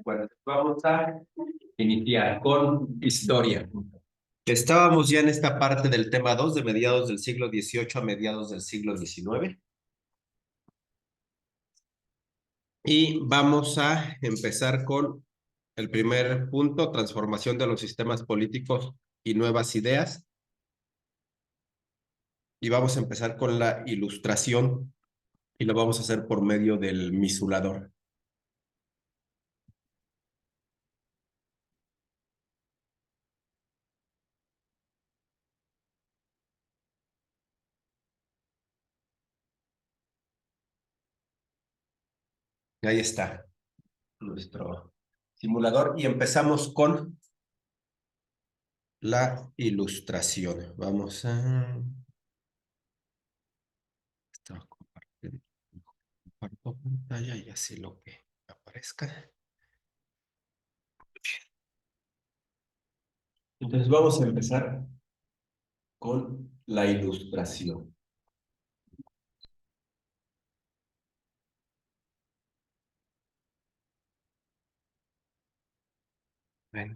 Bueno, vamos a iniciar con historia. Estábamos ya en esta parte del tema 2 de mediados del siglo XVIII a mediados del siglo XIX. Y vamos a empezar con el primer punto, transformación de los sistemas políticos y nuevas ideas. Y vamos a empezar con la ilustración y lo vamos a hacer por medio del misulador. Ahí está nuestro simulador y empezamos con la ilustración. Vamos a... Comparto pantalla y así lo que aparezca. Entonces vamos a empezar con la ilustración. Bueno,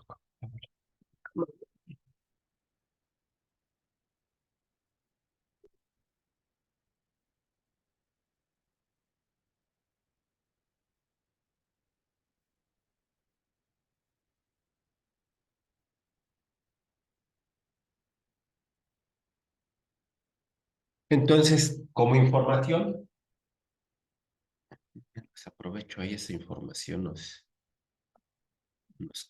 entonces, como información, pues aprovecho ahí esa información, nos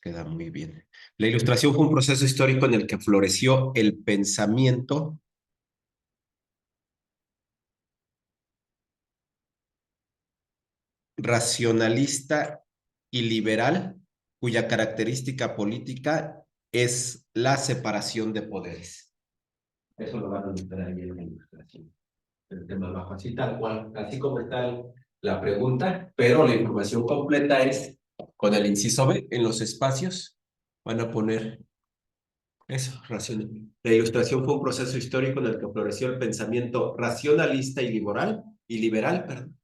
queda muy bien. La ilustración fue un proceso histórico en el que floreció el pensamiento racionalista y liberal, cuya característica política es la separación de poderes. Eso lo van a notar ahí en la ilustración. El tema bajo, así tal cual, así como está la pregunta, pero la información completa es con el inciso B en los espacios. Van a poner eso, racional. La ilustración fue un proceso histórico en el que floreció el pensamiento racionalista y liberal, perdón,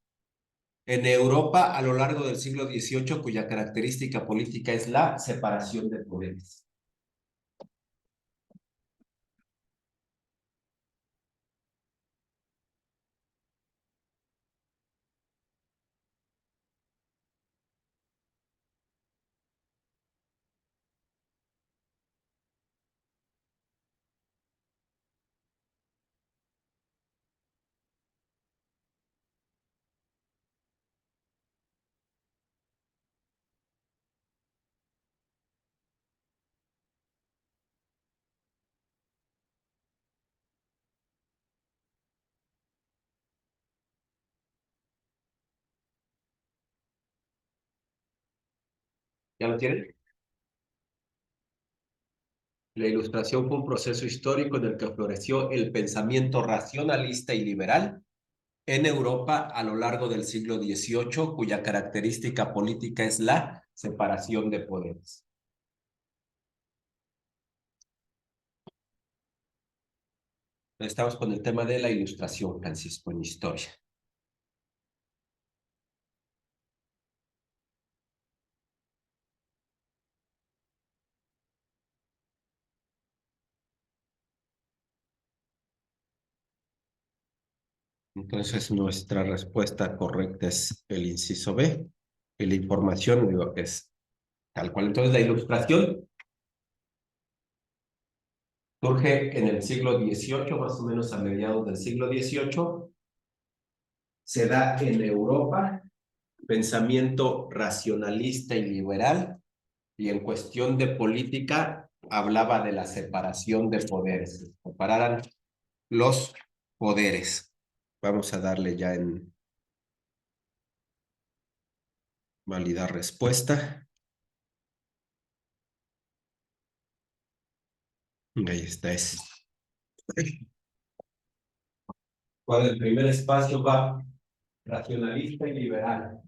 en Europa a lo largo del siglo XVIII, cuya característica política es la separación de poderes. ¿Ya lo tienen? La ilustración fue un proceso histórico en el que floreció el pensamiento racionalista y liberal en Europa a lo largo del siglo XVIII, cuya característica política es la separación de poderes. Estamos con el tema de la ilustración, Francisco, en historia. Entonces, nuestra respuesta correcta es el inciso B. Y la información, digo, es tal cual. Entonces, la ilustración surge en el siglo XVIII, más o menos a mediados del siglo XVIII. Se da en Europa, pensamiento racionalista y liberal, y en cuestión de política hablaba de la separación de poderes, separaran los poderes. Vamos a darle ya en validar respuesta. Ahí está. Cuando el primer espacio va racionalista y liberal.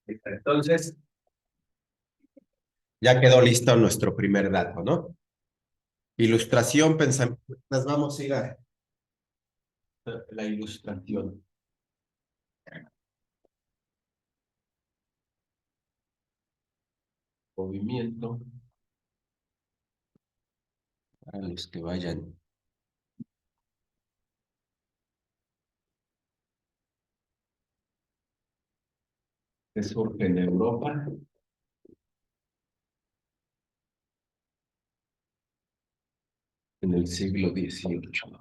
Entonces, ya quedó listo nuestro primer dato, ¿no? Ilustración, pensamiento. Nos vamos a ir a la ilustración. Movimiento. A los que vayan. Que surge en Europa en el siglo XVIII.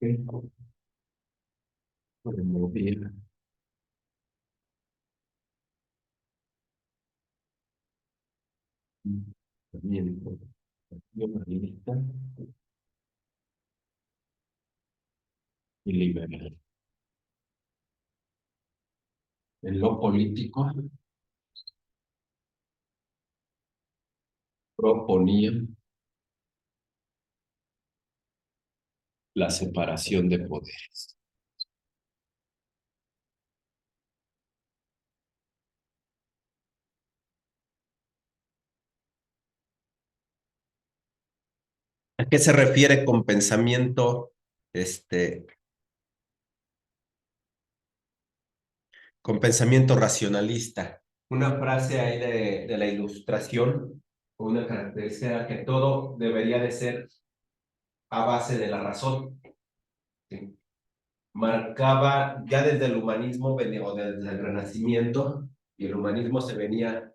Que promovía un movimiento nacionalista y liberal. En lo político proponía la separación de poderes. ¿A qué se refiere con pensamiento racionalista? Una frase ahí de la ilustración, una característica que todo debería de ser a base de la razón. ¿Sí? Marcaba ya desde el humanismo o desde el Renacimiento, y el humanismo se venía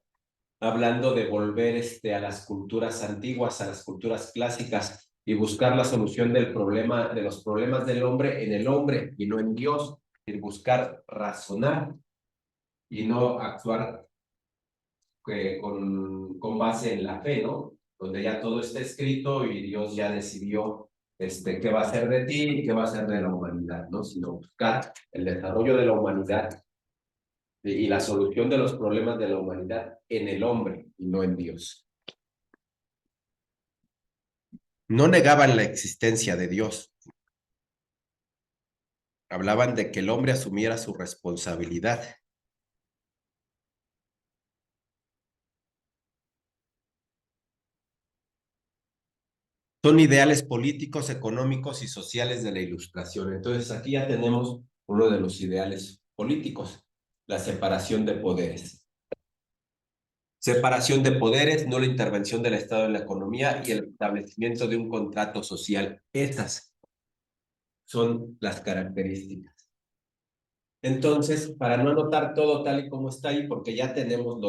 hablando de volver a las culturas antiguas, a las culturas clásicas, y buscar la solución del problema, de los problemas del hombre en el hombre y no en Dios, y buscar razonar y no actuar con base en la fe, ¿no? Donde ya todo está escrito y Dios ya decidió qué va a hacer de ti y qué va a hacer de la humanidad, ¿no? Sino buscar el desarrollo de la humanidad y la solución de los problemas de la humanidad en el hombre y no en Dios. No negaban la existencia de Dios, hablaban de que el hombre asumiera su responsabilidad. Son ideales políticos, económicos y sociales de la Ilustración. Entonces aquí ya tenemos uno de los ideales políticos, la separación de poderes. Separación de poderes, no la intervención del Estado en la economía y el establecimiento de un contrato social. Estas son las características. Entonces, para no anotar todo tal y como está ahí, porque ya tenemos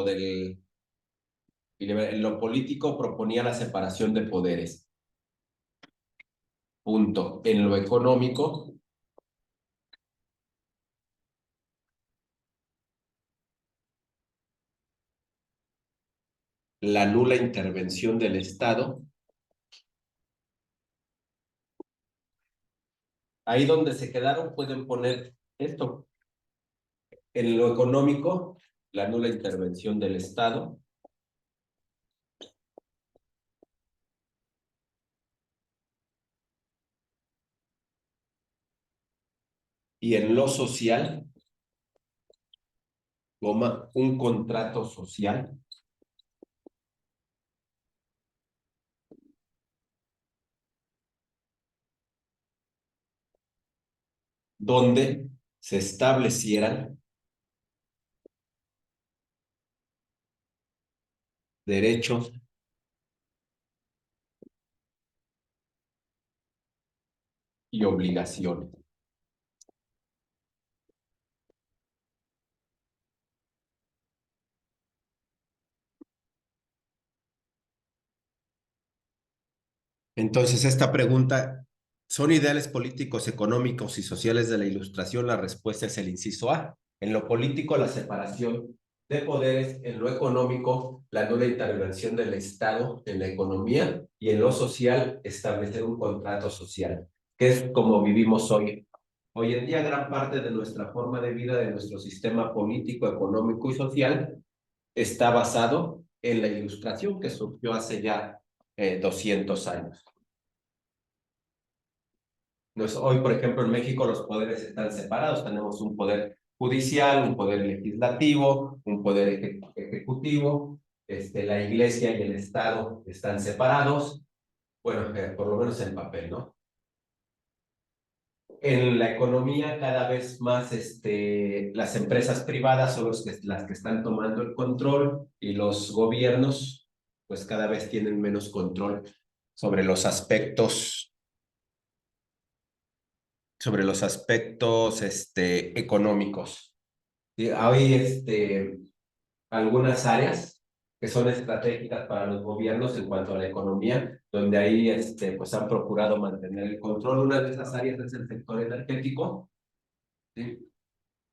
lo político proponía la separación de poderes. Punto. En lo económico, la nula intervención del Estado. Ahí donde se quedaron pueden poner esto. En lo económico, la nula intervención del Estado. Y en lo social, un contrato social donde se establecieran derechos y obligaciones. Entonces, esta pregunta, ¿son ideales políticos, económicos y sociales de la Ilustración? La respuesta es el inciso A. En lo político, la separación de poderes; en lo económico, la nula intervención del Estado en la economía; y en lo social, establecer un contrato social, que es como vivimos hoy Hoy en día, gran parte de nuestra forma de vida, de nuestro sistema político, económico y social, está basado en la ilustración que surgió hace ya 200 años. Hoy, por ejemplo, en México los poderes están separados. Tenemos un poder judicial, un poder legislativo, un poder ejecutivo. La iglesia y el Estado están separados. Bueno, por lo menos en papel, ¿no? En la economía cada vez más las empresas privadas son las que están tomando el control y los gobiernos pues cada vez tienen menos control sobre los aspectos económicos. Sí, hay algunas áreas que son estratégicas para los gobiernos en cuanto a la economía, donde ahí pues han procurado mantener el control. Una de esas áreas es el sector energético, ¿sí?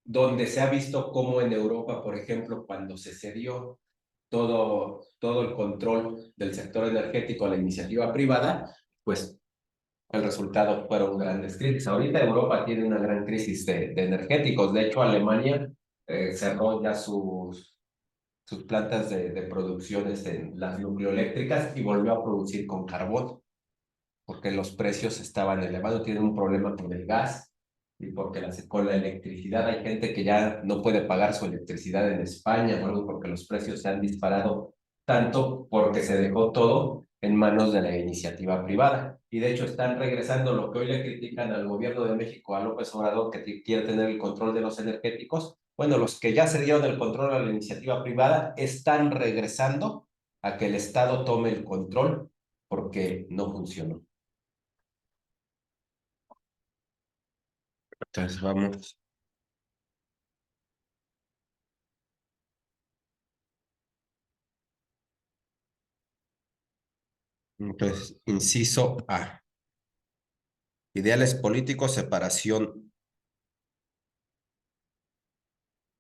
Donde se ha visto cómo en Europa, por ejemplo, cuando se cedió todo el control del sector energético a la iniciativa privada, pues el resultado fueron grandes crisis. Ahorita Europa tiene una gran crisis de energéticos. De hecho, Alemania cerró ya sus plantas de producción en las nucleoeléctricas y volvió a producir con carbón, porque los precios estaban elevados, tienen un problema con el gas y porque con la electricidad hay gente que ya no puede pagar su electricidad en España o algo porque los precios se han disparado tanto porque se dejó todo en manos de la iniciativa privada. Y de hecho están regresando lo que hoy le critican al gobierno de México, a López Obrador, que quiere tener el control de los energéticos. Bueno, los que ya se dieron el control a la iniciativa privada están regresando a que el Estado tome el control porque no funcionó. Entonces vamos. Entonces, inciso A. Ideales políticos, separación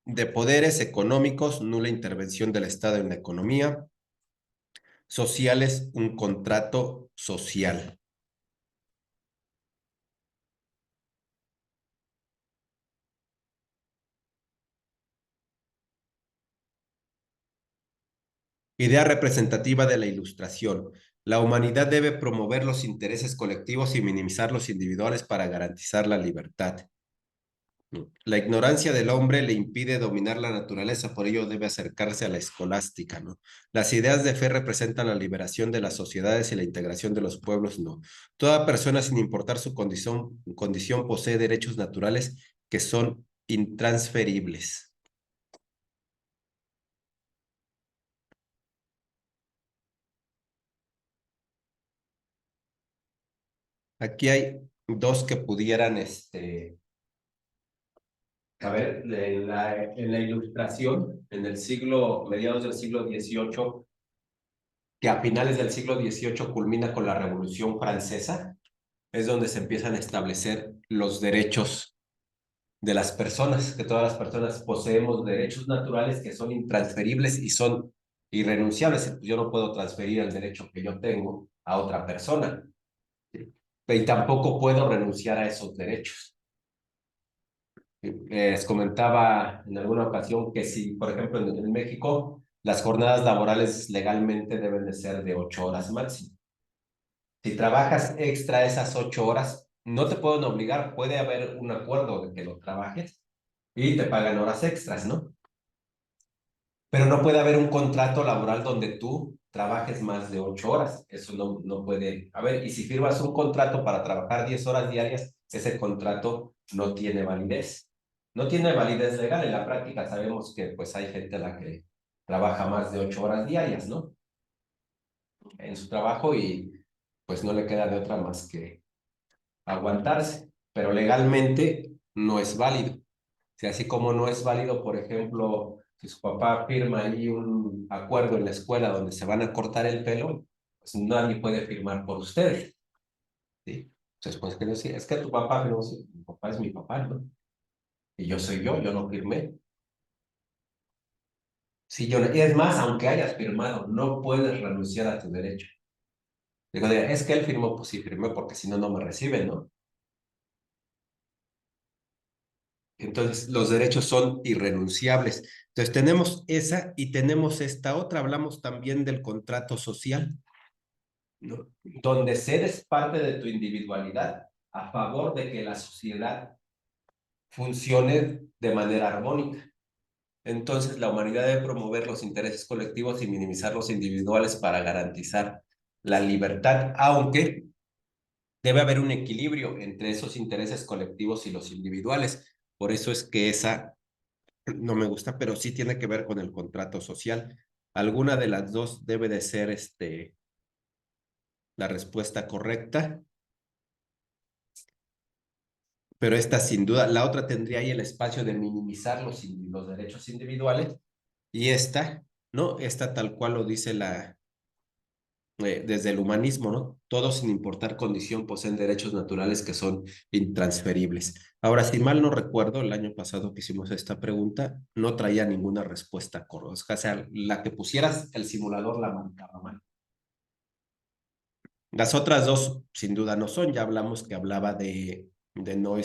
de poderes económicos, nula intervención del Estado en la economía. Sociales, un contrato social. Idea representativa de la Ilustración. La humanidad debe promover los intereses colectivos y minimizar los individuales para garantizar la libertad. La ignorancia del hombre le impide dominar la naturaleza, por ello debe acercarse a la escolástica, ¿no? Las ideas de fe representan la liberación de las sociedades y la integración de los pueblos, no. Toda persona, sin importar su condición posee derechos naturales que son intransferibles. Aquí hay dos que pudieran, a ver, en la Ilustración, en el mediados del siglo XVIII, que a finales del siglo XVIII culmina con la Revolución Francesa, es donde se empiezan a establecer los derechos de las personas, que todas las personas poseemos derechos naturales que son intransferibles y son irrenunciables. Yo no puedo transferir el derecho que yo tengo a otra persona, y tampoco puedo renunciar a esos derechos. Les comentaba en alguna ocasión que si, por ejemplo, en México, las jornadas laborales legalmente deben de ser de 8 horas máximo. Si trabajas extra esas 8 horas, no te pueden obligar, puede haber un acuerdo de que lo trabajes y te pagan horas extras, ¿no? Pero no puede haber un contrato laboral donde tú trabajes más de 8 horas. Eso no puede haber. Y si firmas un contrato para trabajar 10 horas diarias, ese contrato no tiene validez. No tiene validez legal. En la práctica sabemos que pues hay gente a la que trabaja más de 8 horas diarias, ¿no? En su trabajo y pues no le queda de otra más que aguantarse, pero legalmente no es válido. O sea, así como no es válido, por ejemplo, si su papá firma ahí un acuerdo en la escuela donde se van a cortar el pelo, pues nadie puede firmar por ustedes, ¿sí? Entonces, pues que decir, es que tu papá firmó, sí, mi papá es mi papá, ¿no? Y yo soy yo no firmé. Sí, y es más, aunque hayas firmado, no puedes renunciar a tu derecho. Digo, es que él firmó, pues sí firmé, porque si no, no me reciben, ¿no? Entonces, los derechos son irrenunciables. Entonces, tenemos esa y tenemos esta otra. Hablamos también del contrato social, ¿no? Donde cedes parte de tu individualidad a favor de que la sociedad funcione de manera armónica. Entonces, la humanidad debe promover los intereses colectivos y minimizar los individuales para garantizar la libertad, aunque debe haber un equilibrio entre esos intereses colectivos y los individuales. Por eso es que esa no me gusta, pero sí tiene que ver con el contrato social. Alguna de las dos debe de ser la respuesta correcta, pero esta sin duda, la otra tendría ahí el espacio de minimizar los derechos individuales y esta, ¿no? Esta tal cual lo dice desde el humanismo, ¿no? Todos sin importar condición poseen derechos naturales que son intransferibles. Ahora, si mal no recuerdo, el año pasado que hicimos esta pregunta, no traía ninguna respuesta correcta. O sea, la que pusieras, el simulador la marcaba mal. Las otras dos, sin duda, no son. Ya hablamos que hablaba de no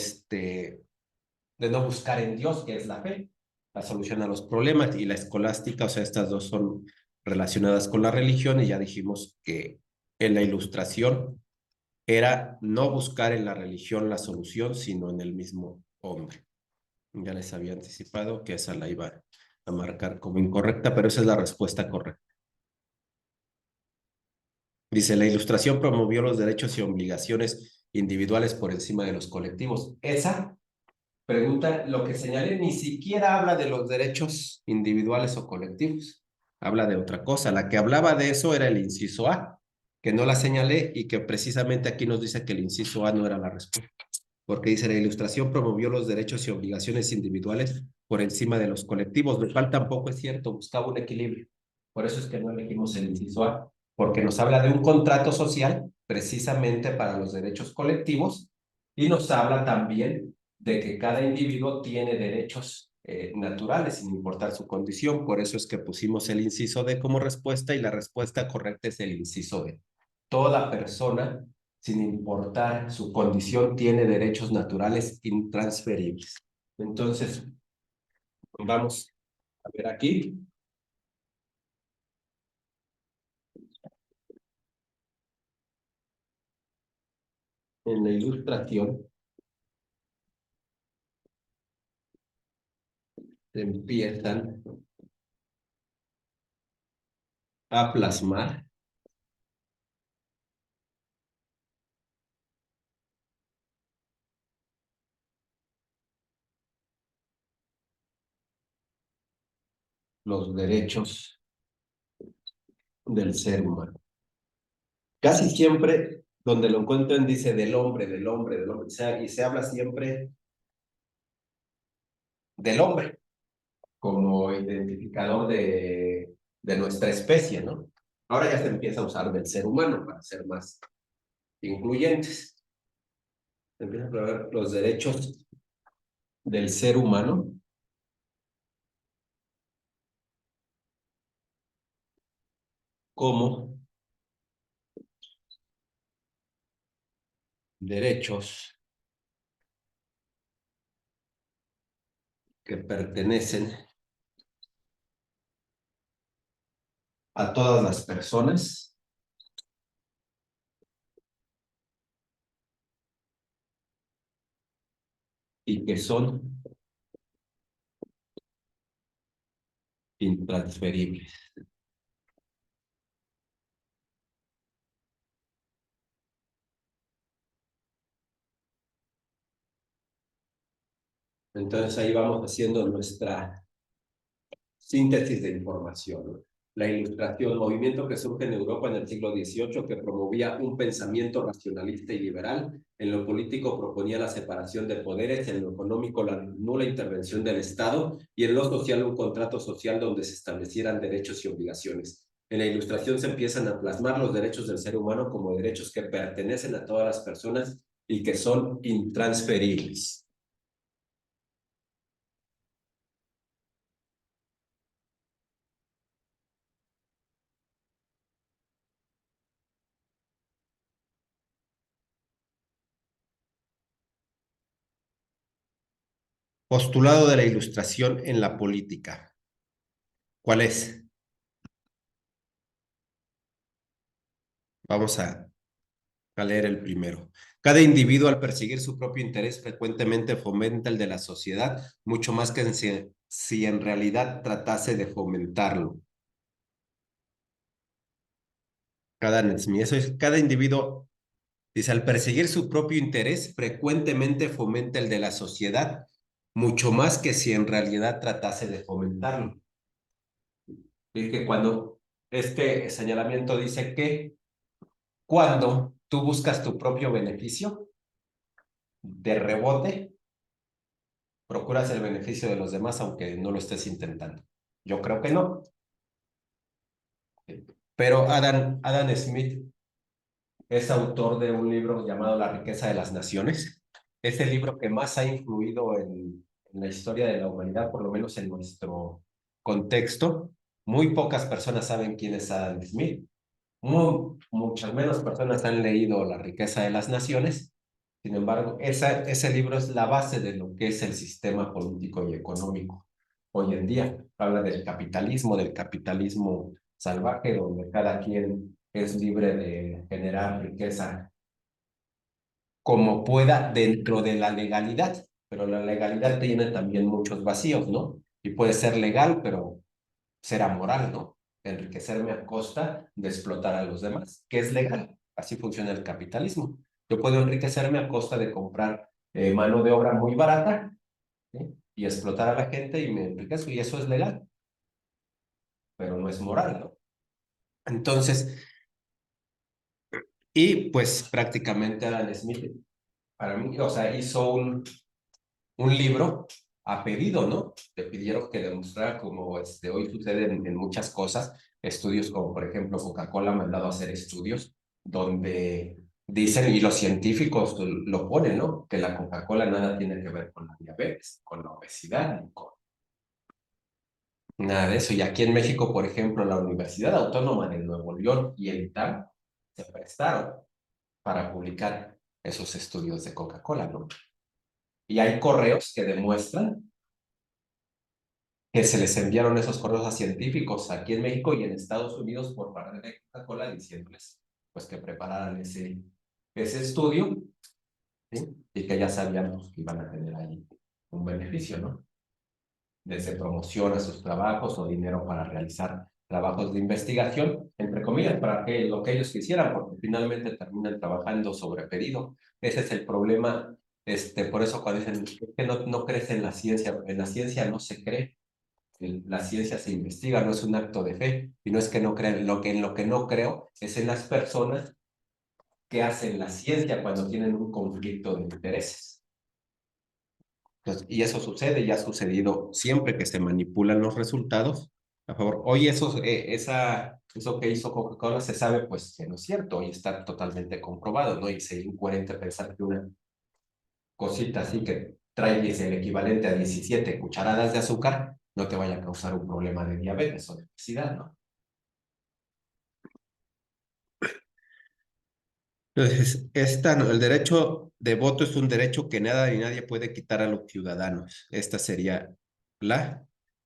buscar en Dios, que es la fe, la solución a los problemas, y la escolástica, o sea, estas dos son relacionadas con la religión, y ya dijimos que en la ilustración era no buscar en la religión la solución, sino en el mismo hombre. Ya les había anticipado que esa la iba a marcar como incorrecta, pero esa es la respuesta correcta. Dice, la ilustración promovió los derechos y obligaciones individuales por encima de los colectivos. Esa pregunta, lo que señalé, ni siquiera habla de los derechos individuales o colectivos. Habla de otra cosa. La que hablaba de eso era el inciso A, que no la señalé y que precisamente aquí nos dice que el inciso A no era la respuesta. Porque dice, la ilustración promovió los derechos y obligaciones individuales por encima de los colectivos, lo cual tampoco es cierto, buscaba un equilibrio. Por eso es que no elegimos el inciso A, porque nos habla de un contrato social precisamente para los derechos colectivos y nos habla también de que cada individuo tiene derechos naturales sin importar su condición. Por eso es que pusimos el inciso D como respuesta y la respuesta correcta es el inciso D. Toda persona, sin importar su condición, tiene derechos naturales intransferibles. Entonces, vamos a ver aquí. En la ilustración se empiezan a plasmar los derechos del ser humano. Casi siempre donde lo encuentran dice del hombre, del hombre, del hombre, o sea, y se habla siempre del hombre como identificador de nuestra especie, ¿no? Ahora ya se empieza a usar del ser humano para ser más incluyentes. Se empiezan a ver los derechos del ser humano como derechos que pertenecen a todas las personas y que son intransferibles. Entonces ahí vamos haciendo nuestra síntesis de información. La ilustración, movimiento que surge en Europa en el siglo XVIII, que promovía un pensamiento racionalista y liberal. En lo político proponía la separación de poderes, en lo económico la nula intervención del Estado y en lo social un contrato social donde se establecieran derechos y obligaciones. En la ilustración se empiezan a plasmar los derechos del ser humano como derechos que pertenecen a todas las personas y que son intransferibles. Postulado de la Ilustración en la política. ¿Cuál es? Vamos a leer el primero. Cada individuo al perseguir su propio interés frecuentemente fomenta el de la sociedad, mucho más que si en realidad tratase de fomentarlo. Cada individuo, dice, al perseguir su propio interés frecuentemente fomenta el de la sociedad, mucho más que si en realidad tratase de fomentarlo. Y que cuando este señalamiento dice que cuando tú buscas tu propio beneficio, de rebote, procuras el beneficio de los demás aunque no lo estés intentando. Yo creo que no. Pero Adam Smith es autor de un libro llamado La riqueza de las naciones. Es el libro que más ha influido en la historia de la humanidad, por lo menos en nuestro contexto. Muy pocas personas saben quién es Adam Smith. Muchas menos personas han leído La riqueza de las naciones. Sin embargo, ese libro es la base de lo que es el sistema político y económico hoy en día. Habla del capitalismo salvaje, donde cada quien es libre de generar riqueza como pueda dentro de la legalidad. Pero la legalidad tiene también muchos vacíos, ¿no? Y puede ser legal, pero será moral, ¿no? Enriquecerme a costa de explotar a los demás, que es legal. Así funciona el capitalismo. Yo puedo enriquecerme a costa de comprar mano de obra muy barata, ¿sí? Y explotar a la gente y me enriquezco, y eso es legal, pero no es moral, ¿no? Entonces, y pues prácticamente Adam Smith, para mí, o sea, hizo un libro a pedido, ¿no? Le pidieron que demostrara como hoy sucede en muchas cosas, estudios como por ejemplo Coca-Cola ha mandado a hacer estudios donde dicen, y los científicos lo ponen, ¿no? Que la Coca-Cola nada tiene que ver con la diabetes, con la obesidad, ni con nada de eso. Y aquí en México, por ejemplo, la Universidad Autónoma de Nuevo León y el ITAM se prestaron para publicar esos estudios de Coca-Cola, ¿no? Y hay correos que demuestran que se les enviaron esos correos a científicos aquí en México y en Estados Unidos por parte de Coca-Cola diciéndoles pues que prepararan ese estudio, ¿sí? Y que ya sabían pues, que iban a tener ahí un beneficio, ¿no? Desde promoción a sus trabajos o dinero para realizar trabajos de investigación, entre comillas, para que lo que ellos quisieran, porque finalmente terminan trabajando sobre pedido. Ese es el problema, por eso cuando dicen que no crees en la ciencia no se cree, la ciencia se investiga, no es un acto de fe, y no es que no crean, en lo que no creo es en las personas que hacen la ciencia cuando tienen un conflicto de intereses. Entonces, y eso sucede y ha sucedido siempre que se manipulan los resultados. A favor, hoy eso que hizo Coca-Cola se sabe pues que no es cierto, hoy está totalmente comprobado, ¿no? Y sería incoherente pensar que una cosita así que trae el equivalente a 17 cucharadas de azúcar no te vaya a causar un problema de diabetes o de obesidad, ¿no? Entonces, el derecho de voto es un derecho que nada ni nadie puede quitar a los ciudadanos. Esta sería la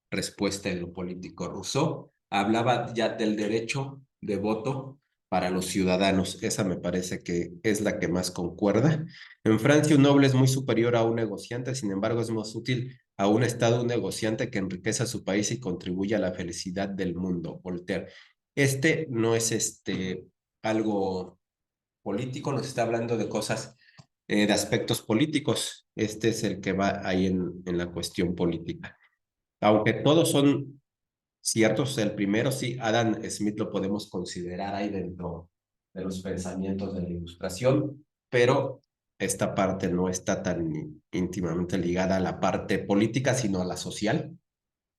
respuesta en lo político. Rousseau hablaba ya del derecho de voto para los ciudadanos. Esa me parece que es la que más concuerda. En Francia, un noble es muy superior a un negociante, sin embargo, es más útil a un Estado un negociante que enriquece a su país y contribuye a la felicidad del mundo. Voltaire. No es algo político, nos está hablando de cosas, de aspectos políticos. Este es el que va ahí en la cuestión política. Aunque todos son ciertos, el primero sí, Adam Smith lo podemos considerar ahí dentro de los pensamientos de la Ilustración, pero esta parte no está tan íntimamente ligada a la parte política, sino a la social.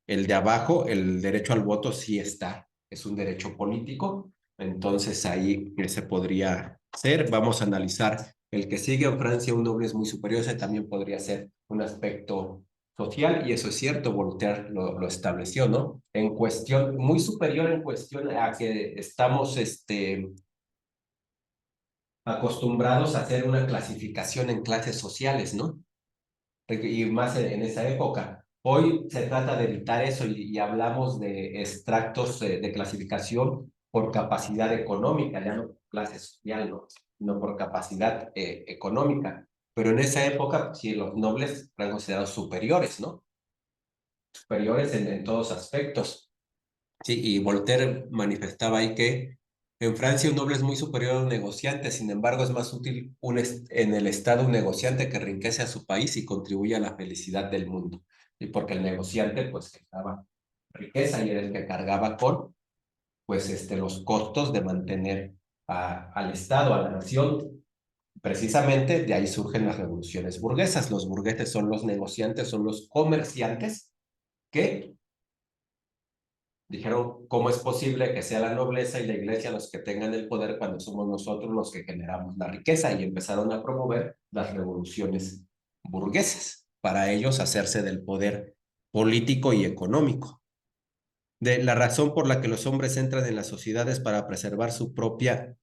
El de abajo, el derecho al voto sí está, es un derecho político, entonces ahí ese podría ser. Vamos a analizar el que sigue en Francia, un noble es muy superior, ese también podría ser un aspecto social, y eso es cierto, Voltaire lo estableció, ¿no? En cuestión, muy superior en cuestión a que estamos acostumbrados a hacer una clasificación en clases sociales, ¿no? y más en esa época. Hoy se trata de evitar eso y hablamos de extractos de clasificación por capacidad económica, ya no por clase social, ¿no? Sino por capacidad económica. Pero en esa época, sí, los nobles eran considerados superiores, ¿no? Superiores en todos aspectos. Sí, y Voltaire manifestaba ahí que en Francia un noble es muy superior a un negociante, sin embargo es más útil en el Estado un negociante que enriquece a su país y contribuye a la felicidad del mundo. Y porque el negociante pues daba riqueza y era el que cargaba con pues los costos de mantener al Estado, a la nación. Precisamente de ahí surgen las revoluciones burguesas. Los burgueses son los negociantes, son los comerciantes que dijeron, ¿cómo es posible que sea la nobleza y la iglesia los que tengan el poder cuando somos nosotros los que generamos la riqueza? Y empezaron a promover las revoluciones burguesas para ellos hacerse del poder político y económico. De la razón por la que los hombres entran en las sociedades para preservar su propiedad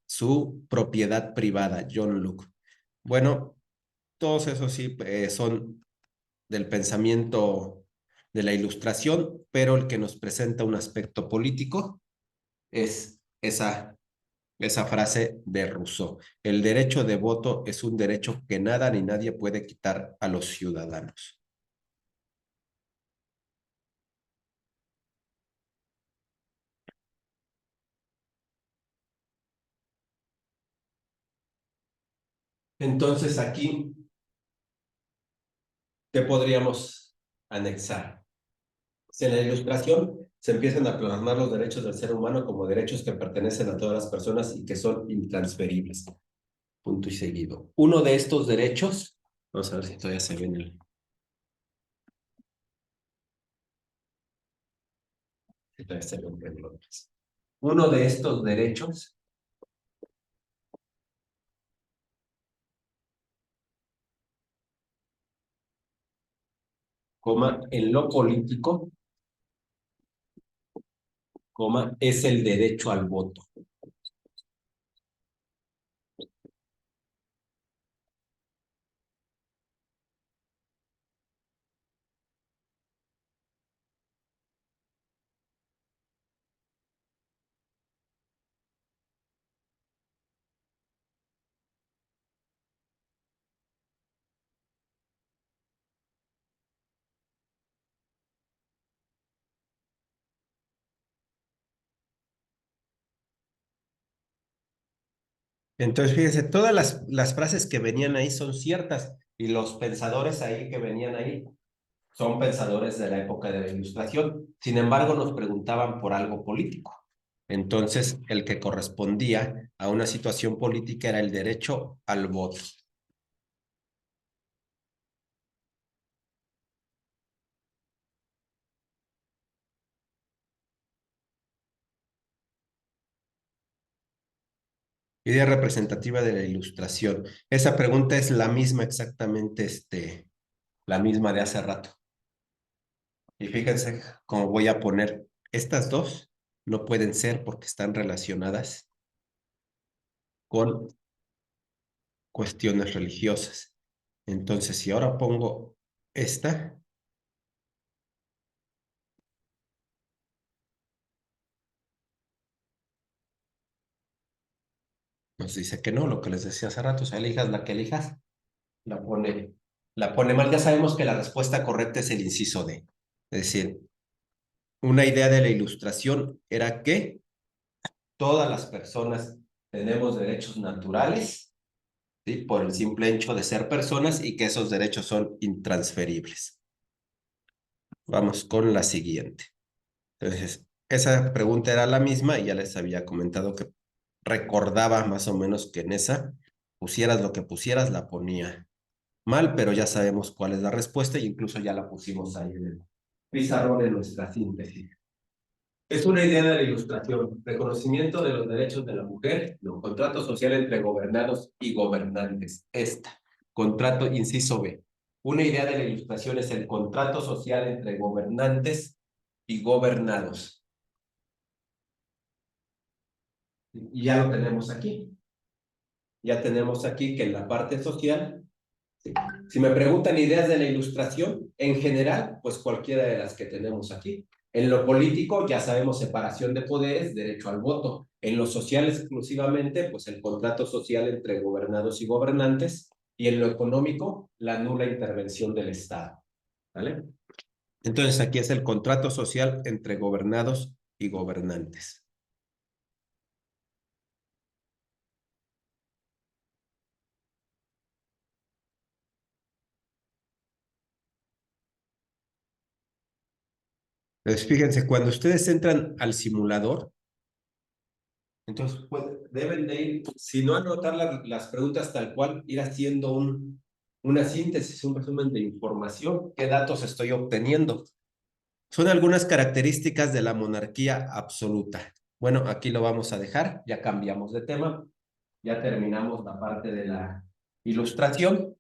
privada, John Locke. Bueno, todos esos sí son del pensamiento de la Ilustración, pero el que nos presenta un aspecto político es esa frase de Rousseau. El derecho de voto es un derecho que nada ni nadie puede quitar a los ciudadanos. Entonces aquí, ¿qué podríamos anexar? Si en la Ilustración se empiezan a plasmar los derechos del ser humano como derechos que pertenecen a todas las personas y que son intransferibles. Punto y seguido. Uno de estos derechos, vamos a ver si todavía se ve en el... si todavía se ve en el otro. Uno de estos derechos, coma, en lo político, coma, es el derecho al voto. Entonces, fíjense, todas las frases que venían ahí son ciertas y los pensadores ahí que venían ahí son pensadores de la época de la Ilustración. Sin embargo, nos preguntaban por algo político. Entonces, el que correspondía a una situación política era el derecho al voto. Idea representativa de la Ilustración. Esa pregunta es la misma exactamente, la misma de hace rato. Y fíjense cómo voy a poner estas dos, no pueden ser porque están relacionadas con cuestiones religiosas. Entonces, si ahora pongo esta, nos dice que no, lo que les decía hace rato, o sea, elijas la que elijas, la pone, la pone mal. Ya sabemos que la respuesta correcta es el inciso D. Es decir, una idea de la Ilustración era que todas las personas tenemos derechos naturales, ¿sí? Por el simple hecho de ser personas y que esos derechos son intransferibles. Vamos con la siguiente. Entonces, esa pregunta era la misma y ya les había comentado que recordaba más o menos que en esa pusieras lo que pusieras, la ponía mal, pero ya sabemos cuál es la respuesta e incluso ya la pusimos ahí en el pizarrón de nuestra síntesis. Es una idea de la Ilustración, reconocimiento de los derechos de la mujer, no, contrato social entre gobernados y gobernantes. Esta, contrato, inciso B. Una idea de la Ilustración es el contrato social entre gobernantes y gobernados. Y ya lo tenemos aquí. Ya tenemos aquí que en la parte social, ¿sí? Si me preguntan ideas de la Ilustración, en general, pues cualquiera de las que tenemos aquí. En lo político, ya sabemos separación de poderes, derecho al voto. En lo social exclusivamente, pues el contrato social entre gobernados y gobernantes. Y en lo económico, la nula intervención del Estado. ¿Vale? Entonces aquí es el contrato social entre gobernados y gobernantes. Entonces, fíjense, cuando ustedes entran al simulador, entonces pues, deben de ir, si no anotar las preguntas tal cual, ir haciendo una síntesis, un resumen de información, qué datos estoy obteniendo. Son algunas características de la monarquía absoluta. Bueno, aquí lo vamos a dejar, ya cambiamos de tema, ya terminamos la parte de la ilustración.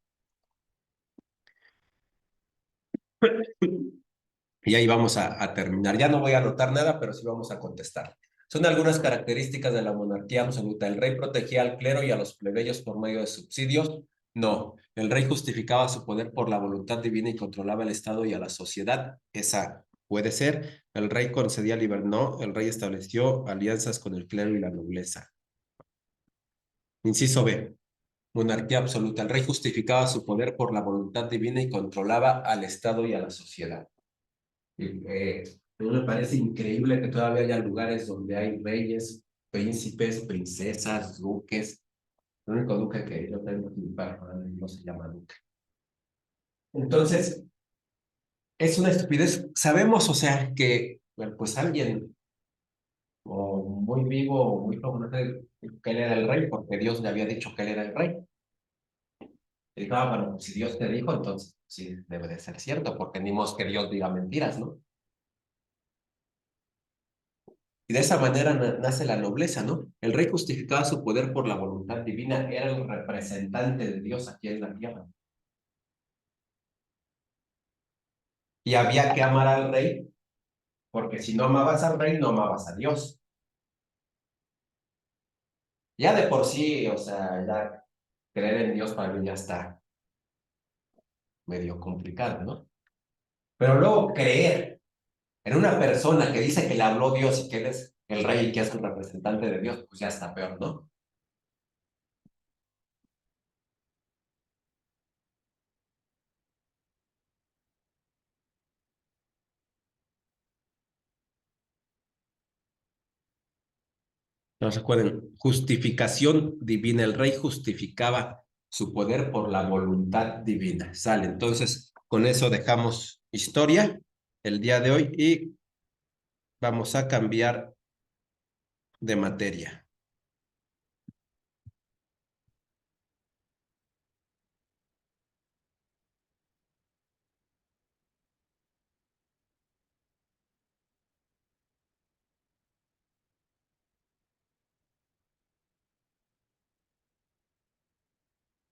Y ahí vamos a terminar. Ya no voy a anotar nada, pero sí vamos a contestar. Son algunas características de la monarquía absoluta. ¿El rey protegía al clero y a los plebeyos por medio de subsidios? No. ¿El rey justificaba su poder por la voluntad divina y controlaba el Estado y a la sociedad? Esa puede ser. ¿El rey concedía libertad? No. ¿El rey estableció alianzas con el clero y la nobleza? Inciso B. Monarquía absoluta. El rey justificaba su poder por la voluntad divina y controlaba al Estado y a la sociedad. A mí me parece increíble que todavía haya lugares donde hay reyes, príncipes, princesas, duques. El único duque que yo tengo aquí no se llama duque. Entonces, es una estupidez. Sabemos, o sea, que bueno, pues alguien o muy vivo o muy joven que él era el rey porque Dios le había dicho que él era el rey. Y dijo, ah, bueno, si Dios te dijo, entonces sí debe de ser cierto, porque ni modo que Dios diga mentiras, ¿no? Y de esa manera nace la nobleza, ¿no? El rey justificaba su poder por la voluntad divina, era el representante de Dios aquí en la tierra. Y había que amar al rey, porque si no amabas al rey, no amabas a Dios. Ya de por sí, o sea, ya creer en Dios para mí ya está medio complicado, ¿no? Pero luego creer en una persona que dice que le habló Dios y que él es el rey y que es el representante de Dios, pues ya está peor, ¿no? No recuerden, justificación divina. El rey justificaba su poder por la voluntad divina. Sale. Entonces, con eso dejamos historia el día de hoy y vamos a cambiar de materia.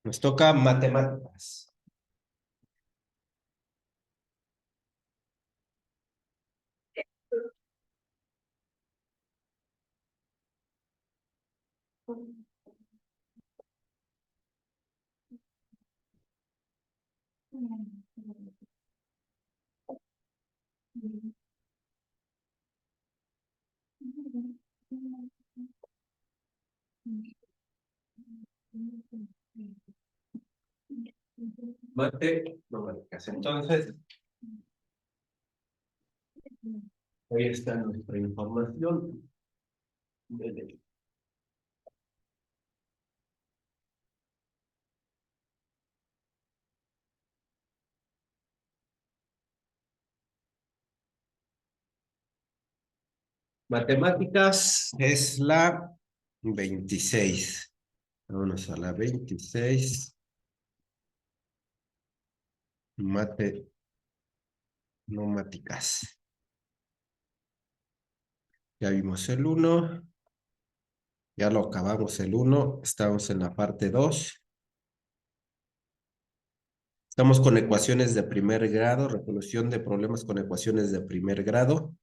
Nos toca matemáticas. Matemáticas. Entonces, ahí está nuestra información. Matemáticas es la 26. Vámonos a la 26. Matemáticas. Ya vimos el 1. Ya lo acabamos el 1. Estamos en la parte 2. Estamos con ecuaciones de primer grado, resolución de problemas con ecuaciones de primer grado.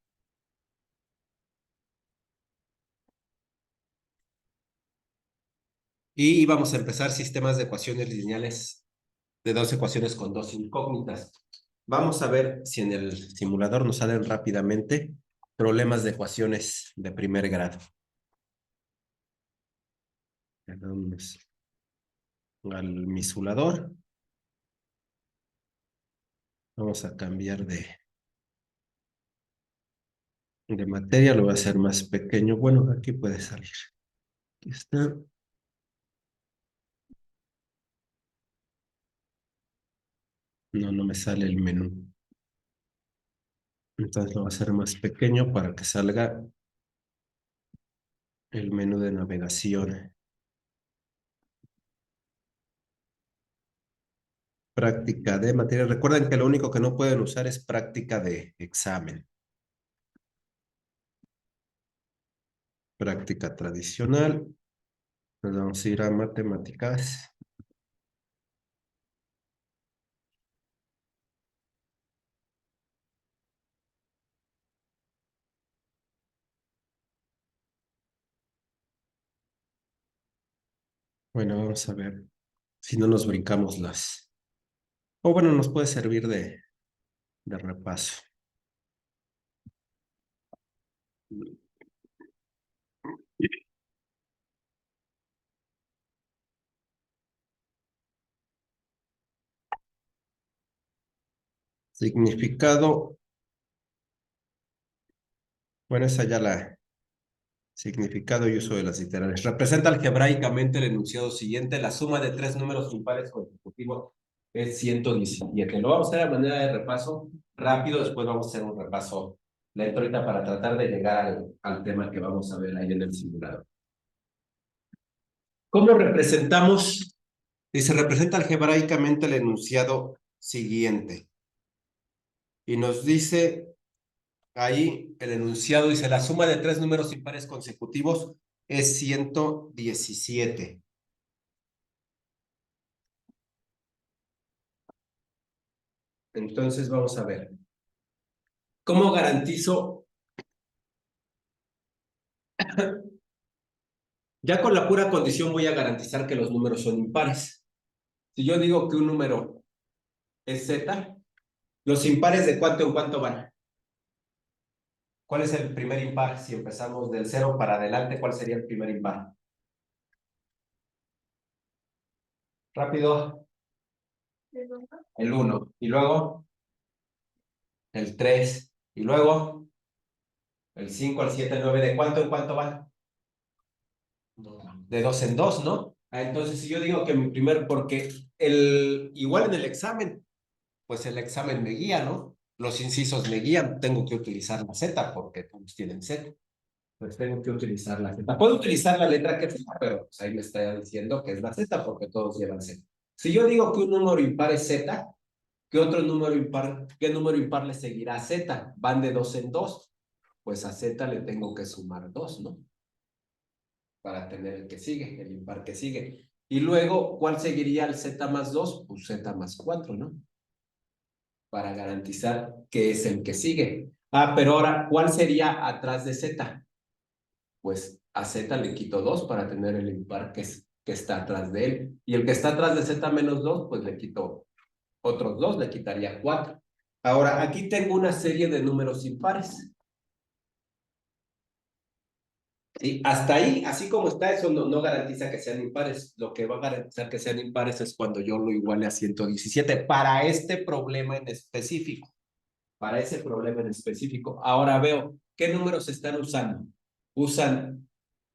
Y vamos a empezar sistemas de ecuaciones lineales de dos ecuaciones con dos incógnitas. Vamos a ver si en el simulador nos salen rápidamente problemas de ecuaciones de primer grado. Vamos al misulador. Vamos a cambiar de materia, lo voy a hacer más pequeño. Bueno, aquí puede salir. Aquí está. No me sale el menú. Entonces lo voy a hacer más pequeño para que salga el menú de navegación. Práctica de materia. Recuerden que lo único que no pueden usar es práctica de examen. Práctica tradicional. Nos vamos a ir a matemáticas. Bueno, vamos a ver si no nos brincamos las. O bueno, nos puede servir de repaso. Significado. Bueno, esa ya la. Significado y uso de las literales. Representa algebraicamente el enunciado siguiente. La suma de tres números impares consecutivos es 117. Lo vamos a hacer a manera de repaso rápido. Después vamos a hacer un repaso lento ahorita para tratar de llegar al tema que vamos a ver ahí en el simulador. ¿Cómo representamos? Dice, representa algebraicamente el enunciado siguiente. Y nos dice ahí el enunciado, dice, la suma de tres números impares consecutivos es 117. Entonces vamos a ver. ¿Cómo garantizo? Ya con la pura condición voy a garantizar que los números son impares. Si yo digo que un número es Z, ¿los impares de cuánto en cuánto van? ¿Cuál es el primer impar? Si empezamos del 0 para adelante, ¿cuál sería el primer impar? Rápido. El 1. Y luego el 3. Y luego el 5, el 7, el 9. ¿De cuánto en cuánto van? De dos en dos, ¿no? Entonces, si yo digo que mi primer, porque igual en el examen, pues el examen me guía, ¿no? Los incisos me guían, tengo que utilizar la Z porque todos tienen Z. Pues tengo que utilizar la Z. Puedo utilizar la letra que sea, pero pues ahí me está diciendo que es la Z porque todos llevan Z. Si yo digo que un número impar es Z, ¿qué otro número impar, qué número impar le seguirá a Z? Van de dos en dos. Pues a Z le tengo que sumar dos, ¿no? Para tener el que sigue, el impar que sigue. Y luego, ¿cuál seguiría al Z más 2? Pues Z más 4, ¿no? Para garantizar que es el que sigue. Pero ahora, ¿cuál sería atrás de Z? Pues a Z le quito 2 para tener el impar que está atrás de él. Y el que está atrás de Z menos 2, pues le quito otros 2, le quitaría 4. Ahora, aquí tengo una serie de números impares. ¿Sí? Hasta ahí, así como está, eso no garantiza que sean impares. Lo que va a garantizar que sean impares es cuando yo lo iguale a 117 para este problema en específico. Para ese problema en específico. Ahora veo, ¿qué números están usando? Usan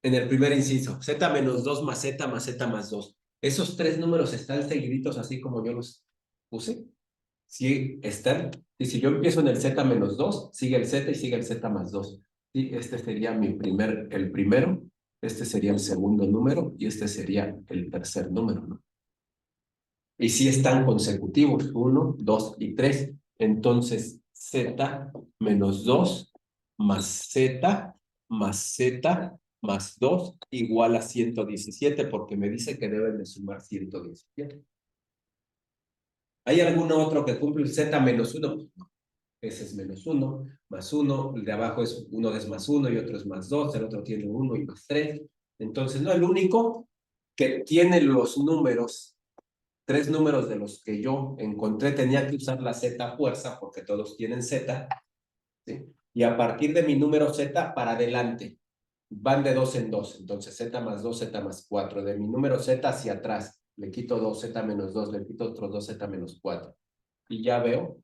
en el primer inciso, Z menos 2 más Z más Z más 2. ¿Esos tres números están seguiditos así como yo los puse? Sí, están. Y si yo empiezo en el Z menos 2, sigue el Z y sigue el Z más 2. Y este sería el primero, este sería el segundo número y este sería el tercer número, ¿no? Y si están consecutivos, 1, 2 y 3. Entonces, Z menos 2 más Z más Z más 2 igual a 117, porque me dice que deben de sumar 117. ¿Hay alguno otro que cumple el Z menos 1? Pues no. Ese es menos 1, más 1, el de abajo es uno es más 1 y otro es más 2, el otro tiene 1 y más 3. Entonces, no, el único que tiene los números tres números de los que yo encontré, tenía que usar la Z fuerza porque todos tienen Z, ¿sí? Y a partir de mi número Z para adelante, van de dos en dos, entonces Z más 2, Z más 4. De mi número Z hacia atrás, le quito 2, Z menos 2, le quito otros 2, Z menos 4. Y ya veo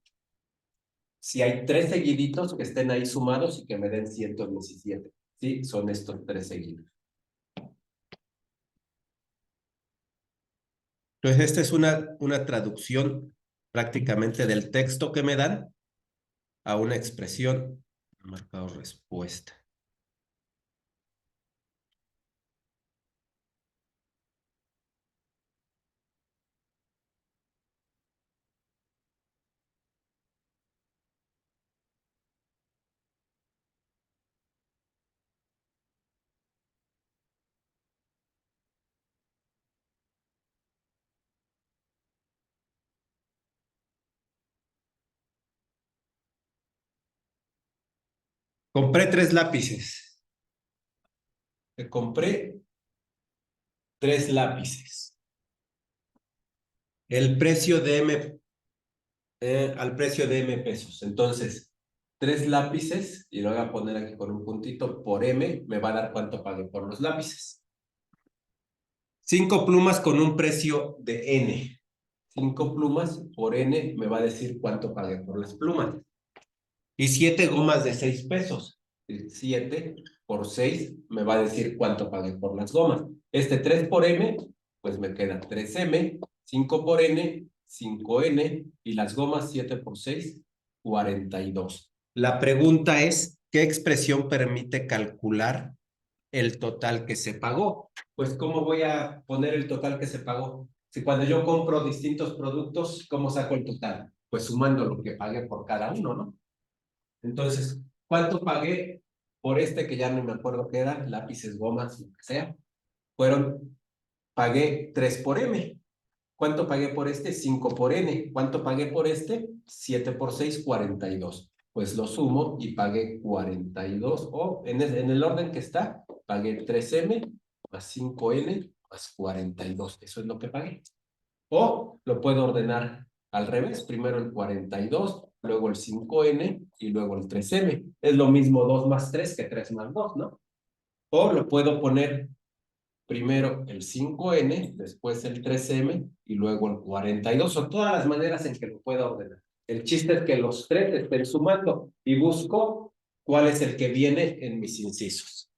si hay tres seguiditos que estén ahí sumados y que me den 117. Sí, son estos tres seguidos. Entonces, esta es una traducción prácticamente del texto que me dan a una expresión, marcado respuesta. Compré tres lápices. Compré tres lápices. El precio de al precio de M pesos. Entonces, tres lápices, y lo voy a poner aquí con un puntito, por M, me va a dar cuánto pagué por los lápices. 5 plumas con un precio de N. 5 plumas por N me va a decir cuánto pagué por las plumas. Y 7 gomas de 6 pesos. 7 por 6 me va a decir cuánto pagué por las gomas. 3 por M, pues me queda 3M, 5 por N, 5N, y las gomas 7 por 6, 42. La pregunta es, ¿qué expresión permite calcular el total que se pagó? Pues, ¿cómo voy a poner el total que se pagó? Si cuando yo compro distintos productos, ¿cómo saco el total? Pues sumando lo que pagué por cada uno, ¿no? Entonces, ¿cuánto pagué por que ya no me acuerdo qué era, lápices, gomas, lo que sea? Pagué 3 por M. ¿Cuánto pagué por 5 por N. ¿Cuánto pagué por 7 por 6, 42. Pues lo sumo y pagué 42. O en el orden que está, pagué 3M más 5N más 42. Eso es lo que pagué. O lo puedo ordenar al revés, primero el 42, luego el 5N y luego el 3M. Es lo mismo 2 más 3 que 3 más 2, ¿no? O lo puedo poner primero el 5N, después el 3M y luego el 42. Son todas las maneras en que lo puedo ordenar. El chiste es que los tres estén sumando y busco cuál es el que viene en mis incisos.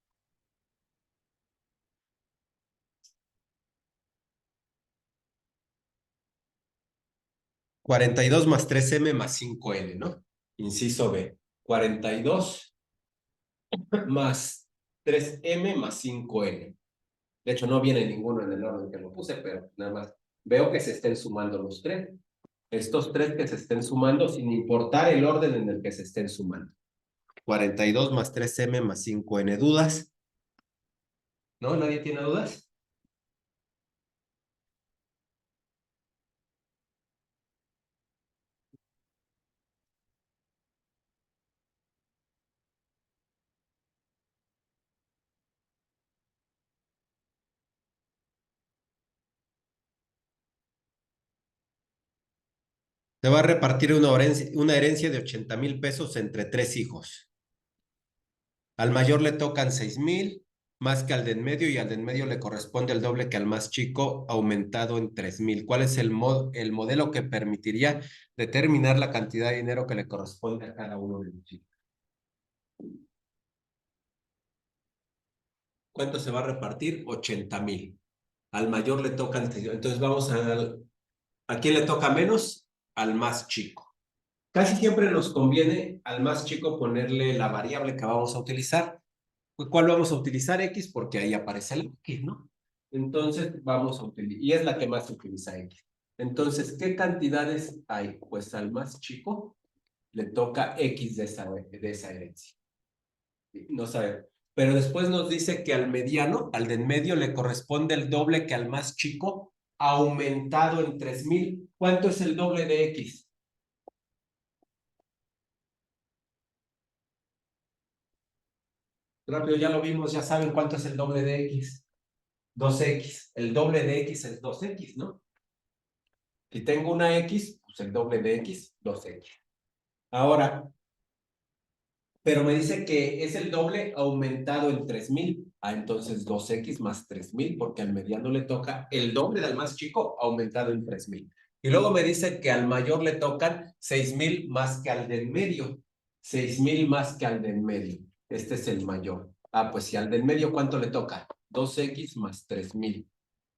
42 más 3M más 5N, ¿no? Inciso B. 42 más 3M más 5N. De hecho, no viene ninguno en el orden que lo puse, pero nada más veo que se estén sumando los tres. Estos tres que se estén sumando sin importar el orden en el que se estén sumando. 42 más 3M más 5N. ¿Dudas? ¿No? ¿Nadie tiene dudas? Se va a repartir una herencia de 80,000 pesos entre tres hijos. Al mayor le tocan 6,000, más que al de en medio, y al de en medio le corresponde el doble que al más chico, aumentado en 3,000. ¿Cuál es el modelo que permitiría determinar la cantidad de dinero que le corresponde a cada uno de los chicos? ¿Cuánto se va a repartir? 80,000. Al mayor le tocan, entonces vamos ¿a quién le toca menos? Al más chico. Casi siempre nos conviene al más chico ponerle la variable que vamos a utilizar. ¿Cuál vamos a utilizar? X, porque ahí aparece el X, ¿no? Entonces vamos a utilizar, y es la que más se utiliza X. Entonces, ¿qué cantidades hay? Pues al más chico le toca X de esa herencia. No sabe. Pero después nos dice que al mediano, al de en medio, le corresponde el doble que al más chico, aumentado en 3,000. ¿Cuánto es el doble de X? Rápido, ya lo vimos, ya saben cuánto es el doble de X. 2X. El doble de X es 2X, ¿no? Si tengo una X, pues el doble de X, 2X. Ahora, pero me dice que es el doble aumentado en 3000. Entonces 2X más 3000, porque al mediano le toca el doble del más chico aumentado en 3000. Y luego me dice que al mayor le tocan 6000 más que al del medio. 6000 más que al del medio. Este es el mayor. Pues si al del medio, ¿cuánto le toca? 2X más 3000.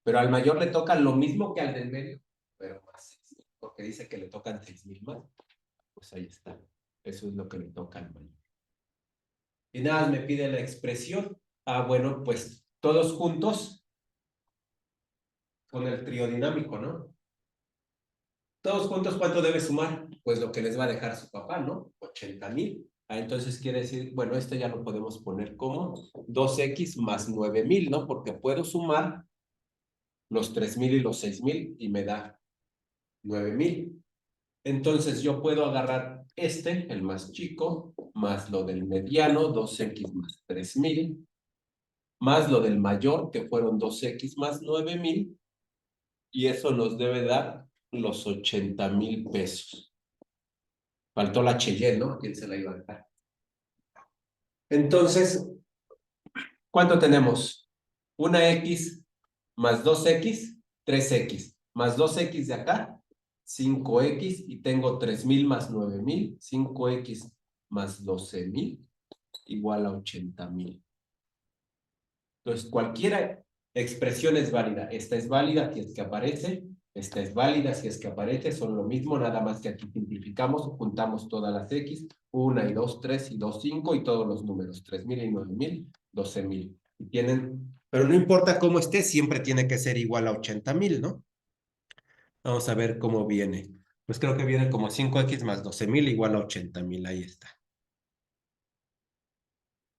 Pero al mayor le toca lo mismo que al del medio, pero más 6000, porque dice que le tocan 6000 más. Pues ahí está. Eso es lo que le toca al mayor. Y nada, me pide la expresión. Bueno, pues todos juntos con el trío dinámico, ¿no? Todos juntos, ¿cuánto debe sumar? Pues lo que les va a dejar su papá, ¿no? 80,000. Entonces quiere decir, bueno, esto ya lo podemos poner como 2X más 9,000, ¿no? Porque puedo sumar los 3000 y los 6000 y me da 9,000. Entonces yo puedo agarrar el más chico, más lo del mediano, 2X más 3000, más lo del mayor, que fueron 2X más 9,000, y eso nos debe dar los 80,000 pesos. Faltó la Cheyenne, ¿no? ¿A quién se la iba a dar? Entonces, ¿cuánto tenemos? Una X más 2X, 3X, más 2X de acá, 5X, y tengo 3000 más 9000, 5X más 12,000, igual a 80,000. Entonces, cualquier expresión es válida. Esta es válida si es que aparece, esta es válida si es que aparece, son lo mismo, nada más que aquí simplificamos, juntamos todas las X, 1 y 2, 3 y 2, 5, y todos los números, 3000 y 9000, 12,000. Y tienen, pero no importa cómo esté, siempre tiene que ser igual a 80,000, ¿no? Vamos a ver cómo viene. Pues creo que viene como 5X más 12,000 igual a 80,000, ahí está.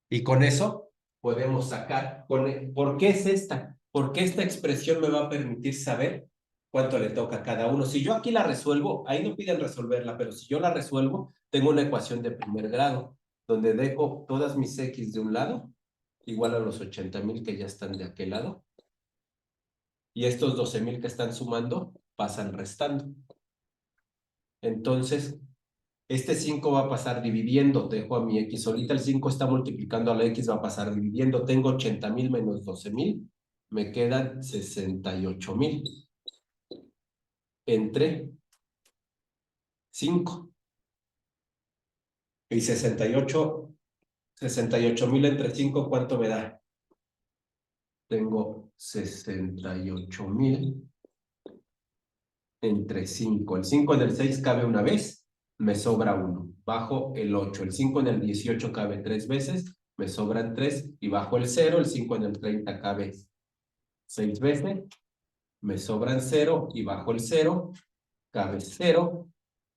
Y con eso podemos sacar, ¿por qué es esta? Porque esta expresión me va a permitir saber cuánto le toca a cada uno. Si yo aquí la resuelvo, ahí no piden resolverla, pero si yo la resuelvo, tengo una ecuación de primer grado, donde dejo todas mis X de un lado, igual a los 80,000 que ya están de aquel lado, y estos 12,000 que están sumando, pasan restando. Entonces, este 5 va a pasar dividiendo, dejo a mi X. Ahorita el 5 está multiplicando a la X, va a pasar dividiendo. Tengo 80,000 menos 12,000, me quedan 68,000 entre 5. Y 68,000 entre 5, ¿cuánto me da? Tengo 68,000 entre 5. El 5 en el 6 cabe una vez, me sobra 1. Bajo el 8. El 5 en el 18 cabe 3 veces, me sobran 3. Y bajo el 0, el 5 en el 30 cabe 6 veces, me sobran 0. Y bajo el 0 cabe 0.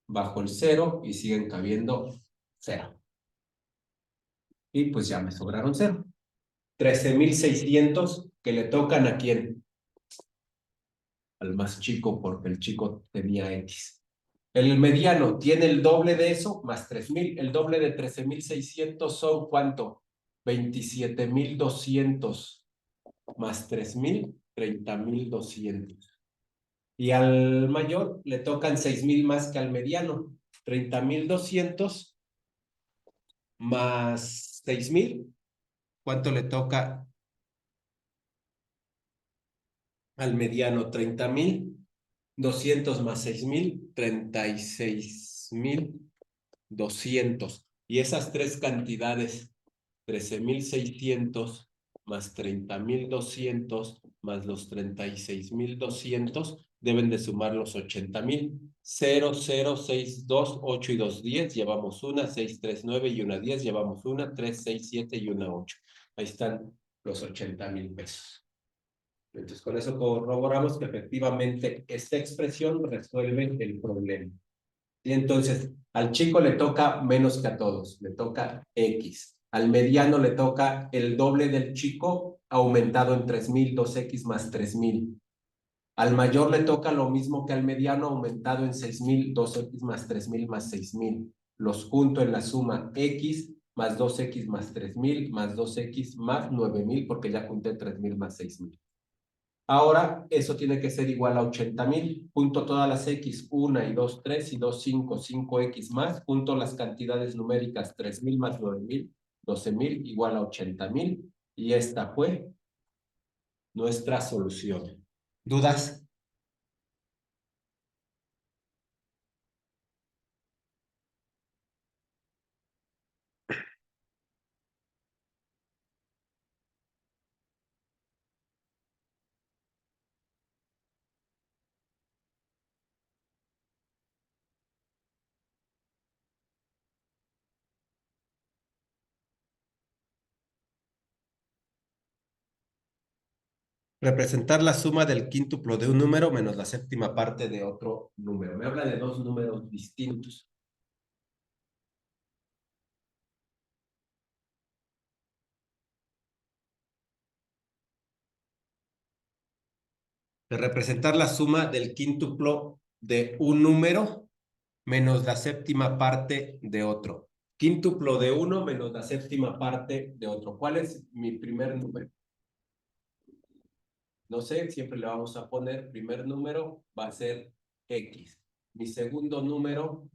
Bajo el 0 y siguen cabiendo 0. Y pues ya me sobraron 0. 13,600 que le tocan ¿a quién? Al más chico, porque el chico tenía X. El mediano tiene el doble de eso, más 3000. El doble de 13,600 son ¿cuánto? 27,200 más 3000, 30,200. Y al mayor le tocan 6,000 más que al mediano. 30,200 más 6,000. ¿Cuánto le toca al mediano? 30,200 más 6,000, 36,200. Y esas tres cantidades, 13,600 más 30,200 más los 36,200, deben de sumar los 80,000. 0, 0, 6, 2, 8 y 2, 10. Llevamos una, 6, 3, 9 y una 10. Llevamos una, 3, 6, 7 y una 8. Ahí están los 80,000 pesos. Entonces, con eso corroboramos que efectivamente esta expresión resuelve el problema. Y entonces, al chico le toca menos que a todos, le toca X. Al mediano le toca el doble del chico aumentado en 3000, 2X más 3000. Al mayor le toca lo mismo que al mediano aumentado en 6,000, 2X más 3000 más 6,000. Los junto en la suma X más 2X más 3000 más 2X más 9000, porque ya junté 3000 más 6,000. Ahora, eso tiene que ser igual a 80,000. Punto todas las X, 1 y 2, 3 y 2, 5, 5X más. Punto las cantidades numéricas, 3,000 más 9,000, 12,000 igual a 80,000. Y esta fue nuestra solución. ¿Dudas? Representar la suma del quíntuplo de un número menos la séptima parte de otro número. Me habla de dos números distintos. De representar la suma del quíntuplo de un número menos la séptima parte de otro. Quíntuplo de uno menos la séptima parte de otro. ¿Cuál es mi primer número? No sé, siempre le vamos a poner, primer número va a ser X. Mi segundo número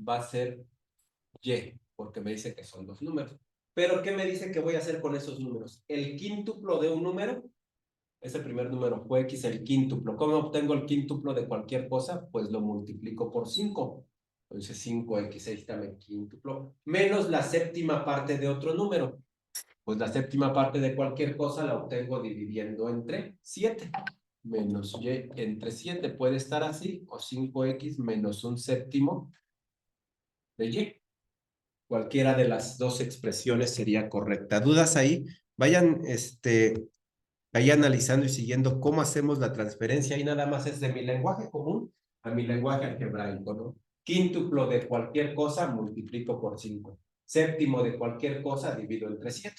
va a ser Y, porque me dice que son dos números. Pero, ¿qué me dice que voy a hacer con esos números? El quíntuplo de un número, ese primer número fue X, el quíntuplo. ¿Cómo obtengo el quíntuplo de cualquier cosa? Pues lo multiplico por 5. Entonces 5X, ahí está el quíntuplo. Menos la séptima parte de otro número. Pues la séptima parte de cualquier cosa la obtengo dividiendo entre 7. Menos Y entre 7 puede estar así, o 5X menos un séptimo de Y. Cualquiera de las dos expresiones sería correcta. ¿Dudas ahí? Vayan, ahí analizando y siguiendo cómo hacemos la transferencia. Ahí nada más es de mi lenguaje común a mi lenguaje algebraico, ¿no? Quíntuplo de cualquier cosa multiplico por 5. Séptimo de cualquier cosa divido entre 7.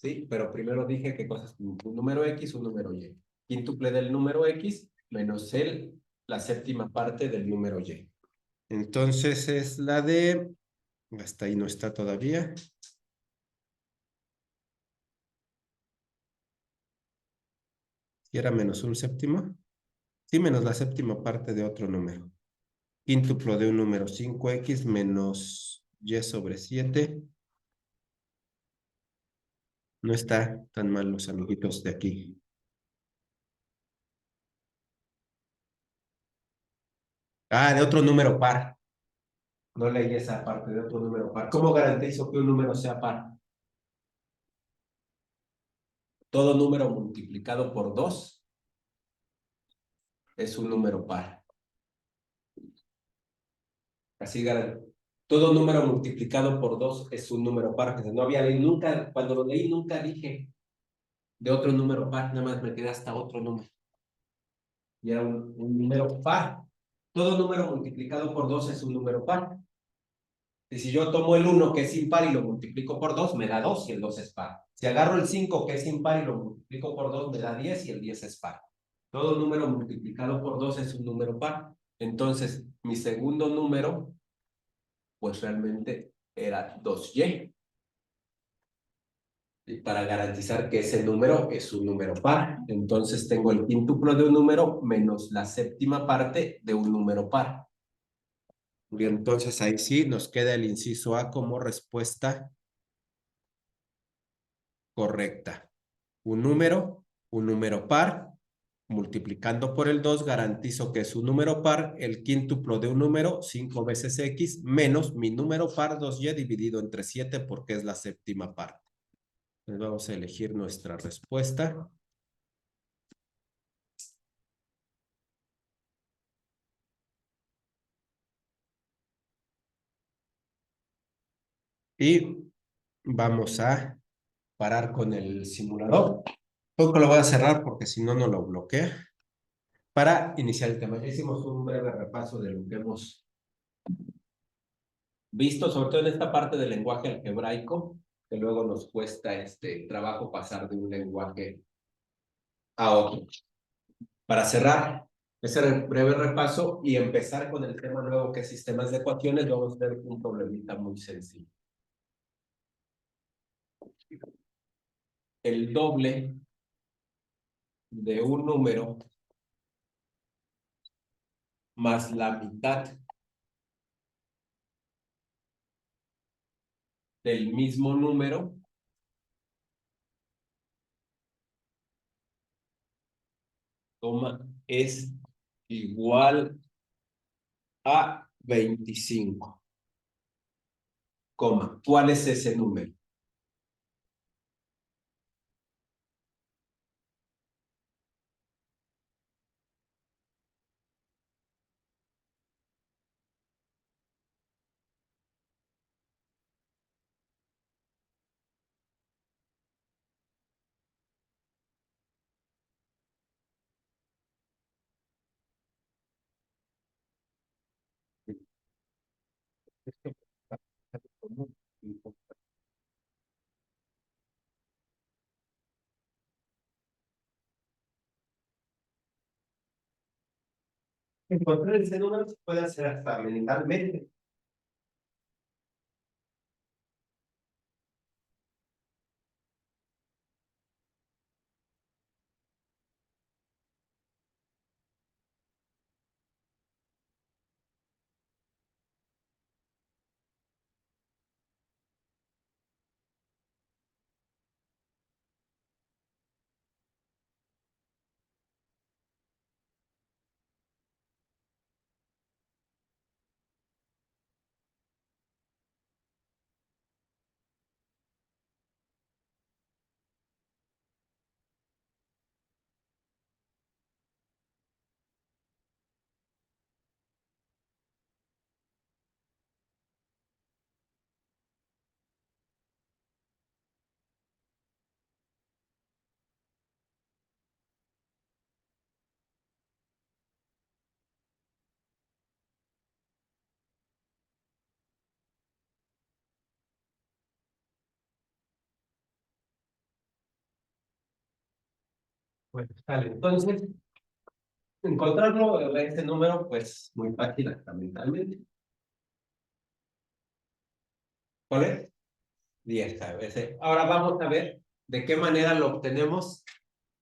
¿Sí? Pero primero dije que cosas, un número X, un número Y. Quíntuple del número X menos la séptima parte del número Y. Entonces es la de, hasta ahí no está todavía. ¿Y era menos un séptimo? Sí, menos la séptima parte de otro número. Quíntuplo de un número, 5X menos Y sobre 7. No está tan mal los amiguitos de aquí. Ah, de otro número par. No leí esa parte de otro número par. ¿Cómo garantizo que un número sea par? Todo número multiplicado por 2 es un número par. Así garantizo. Todo número multiplicado por 2 es un número par. No había leído nunca, cuando lo leí nunca dije de otro número par, nada más me quedé hasta otro número. Y era un número par. Todo número multiplicado por 2 es un número par. Y si yo tomo el 1 que es impar y lo multiplico por 2, me da 2 y el 2 es par. Si agarro el 5 que es impar y lo multiplico por 2, me da 10 y el 10 es par. Todo número multiplicado por 2 es un número par. Entonces, mi segundo número, pues realmente era 2Y. Y para garantizar que ese número es un número par. Entonces, tengo el quíntuplo de un número menos la séptima parte de un número par. Y entonces ahí sí nos queda el inciso A como respuesta correcta. Un número par, multiplicando por el 2, garantizo que es un número par, el quíntuplo de un número, 5 veces X, menos mi número par, 2Y, dividido entre 7, porque es la séptima parte. Entonces vamos a elegir nuestra respuesta. Y vamos a parar con el simulador. Poco lo voy a cerrar porque si no, no lo bloquea. Para iniciar el tema, ya hicimos un breve repaso de lo que hemos visto, sobre todo en esta parte del lenguaje algebraico, que luego nos cuesta trabajo pasar de un lenguaje a otro. Para cerrar ese breve repaso y empezar con el tema nuevo que es sistemas de ecuaciones, vamos a ver un problemita muy sencillo. El doble de un número más la mitad del mismo número es igual a 25, ¿cuál es ese número? Encontrar ese número se puede hacer hasta mentalmente. Bueno, sale. Entonces, encontrarlo, este número, pues muy fácil hasta mentalmente. ¿Cuál es? 10 a veces. Ahora vamos a ver de qué manera lo obtenemos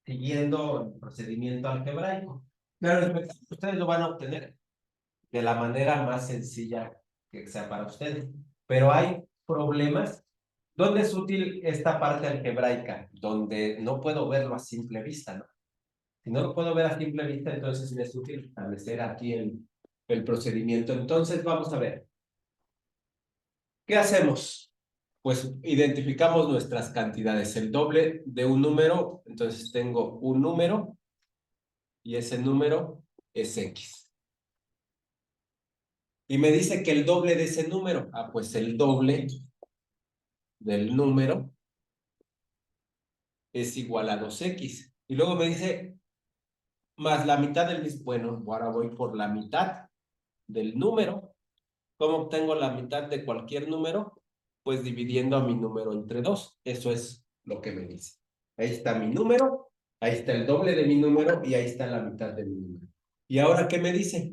siguiendo el procedimiento algebraico. Claro, ustedes lo van a obtener de la manera más sencilla que sea para ustedes. Pero hay problemas. ¿Dónde es útil esta parte algebraica? Donde no puedo verlo a simple vista, ¿no? Si no lo puedo ver a simple vista, entonces me es útil establecer aquí el procedimiento. Entonces, vamos a ver. ¿Qué hacemos? Pues identificamos nuestras cantidades. El doble de un número, entonces tengo un número y ese número es X. Y me dice que el doble de ese número, pues el doble del número es igual a 2X. Y luego me dice, más la mitad del mismo. Bueno, ahora voy por la mitad del número. ¿Cómo obtengo la mitad de cualquier número? Pues dividiendo a mi número entre 2. Eso es lo que me dice. Ahí está mi número, ahí está el doble de mi número y ahí está la mitad de mi número. ¿Y ahora qué me dice?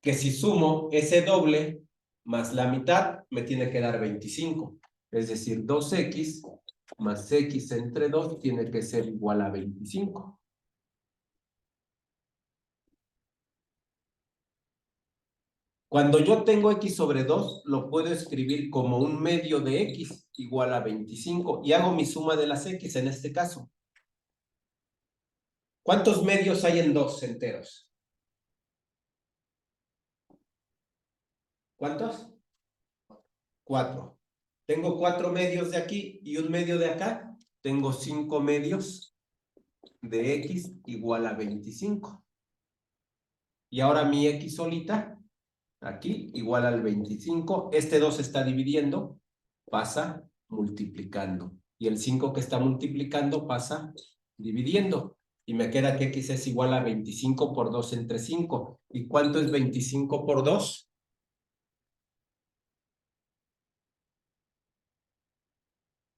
Que si sumo ese doble más la mitad, me tiene que dar 25. Es decir, 2X más X entre 2 tiene que ser igual a 25. Cuando yo tengo X sobre 2, lo puedo escribir como un medio de X igual a 25 y hago mi suma de las X en este caso. ¿Cuántos medios hay en 2 enteros? ¿Cuántos? 4. Tengo 4 medios de aquí y un medio de acá. Tengo 5 medios de X igual a 25. Y ahora mi X solita, aquí, igual al 25. Este 2 está dividiendo, pasa multiplicando. Y el 5 que está multiplicando pasa dividiendo. Y me queda que X es igual a 25 por 2 entre 5. ¿Y cuánto es 25 por 2?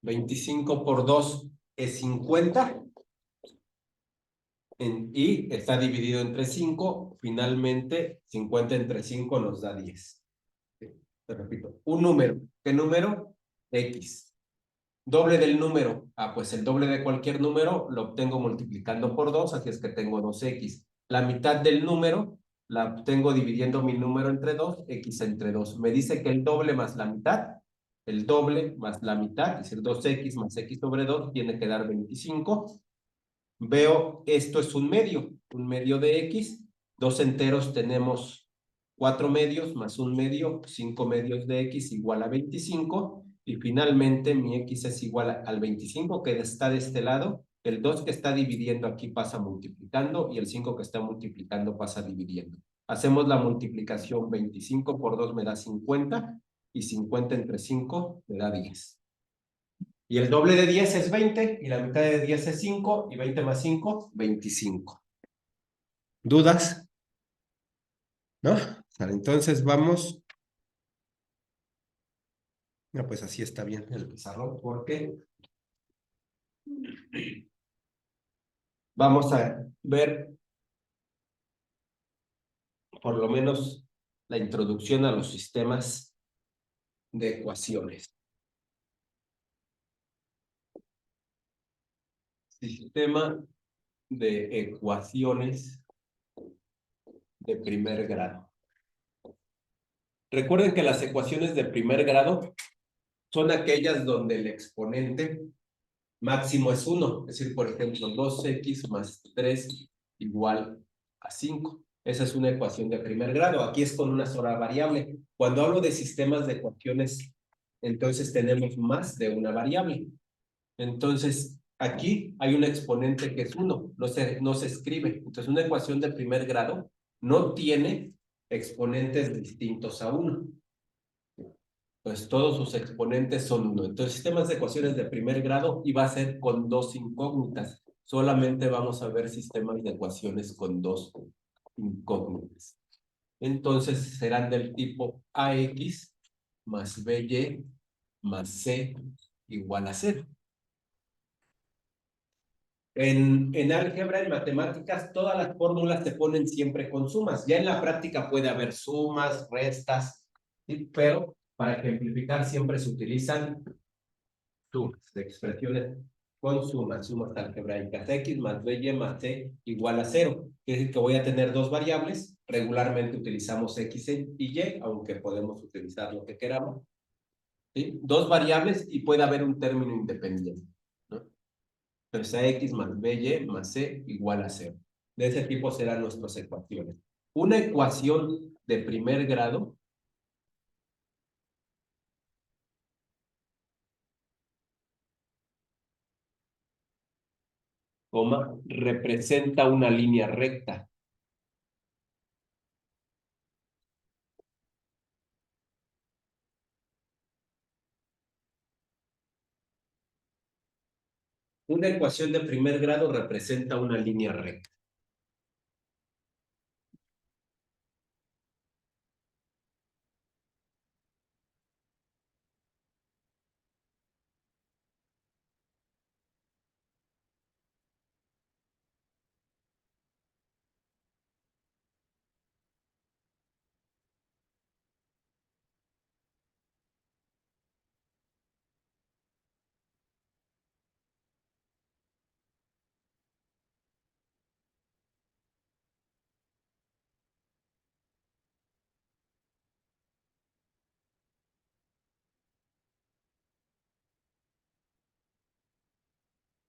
25 por 2 es 50. Y está dividido entre 5. Finalmente, 50 entre 5 nos da 10. Te repito, un número. ¿Qué número? X. Doble del número. Pues el doble de cualquier número lo obtengo multiplicando por 2, así es que tengo 2x. La mitad del número la obtengo dividiendo mi número entre 2, x entre 2. Me dice que el doble más la mitad, el doble más la mitad, es decir, 2x más x sobre 2, tiene que dar 25. Veo, esto es un medio de x. Dos enteros tenemos 4 medios más un medio, 5 medios de x igual a 25. Y finalmente mi x es igual al 25 que está de este lado. El 2 que está dividiendo aquí pasa multiplicando y el 5 que está multiplicando pasa dividiendo. Hacemos la multiplicación, 25 por 2 me da 50 y 50 entre 5 me da 10. Y el doble de 10 es 20 y la mitad de 10 es 5 y 20 más 5, 25. ¿Dudas? ¿No? Entonces vamos. No, pues así está bien el pizarrón porque vamos a ver por lo menos la introducción a los sistemas de ecuaciones. Sistema de ecuaciones de primer grado. Recuerden que las ecuaciones de primer grado son aquellas donde el exponente máximo es 1. Es decir, por ejemplo, 2x más 3 igual a 5. Esa es una ecuación de primer grado. Aquí es con una sola variable. Cuando hablo de sistemas de ecuaciones, entonces tenemos más de una variable. Entonces, aquí hay un exponente que es 1. No se escribe. Entonces, una ecuación de primer grado no tiene exponentes distintos a 1. Pues todos sus exponentes son 1. Entonces, sistemas de ecuaciones de primer grado y va a ser con dos incógnitas. Solamente vamos a ver sistemas de ecuaciones con dos incógnitas. Entonces, serán del tipo AX más BY más C igual a 0. En álgebra, en matemáticas, todas las fórmulas se ponen siempre con sumas. Ya en la práctica puede haber sumas, restas, ¿sí? Pero para ejemplificar siempre se utilizan sumas de expresiones con sumas algebraicas. X más BY más C igual a 0. Quiere decir que voy a tener dos variables. Regularmente utilizamos X y Y, aunque podemos utilizar lo que queramos. ¿Sí? Dos variables y puede haber un término independiente, ¿no? Entonces, X más BY más C igual a 0. De ese tipo serán nuestras ecuaciones. Una ecuación de primer grado representa una línea recta. Una ecuación de primer grado representa una línea recta.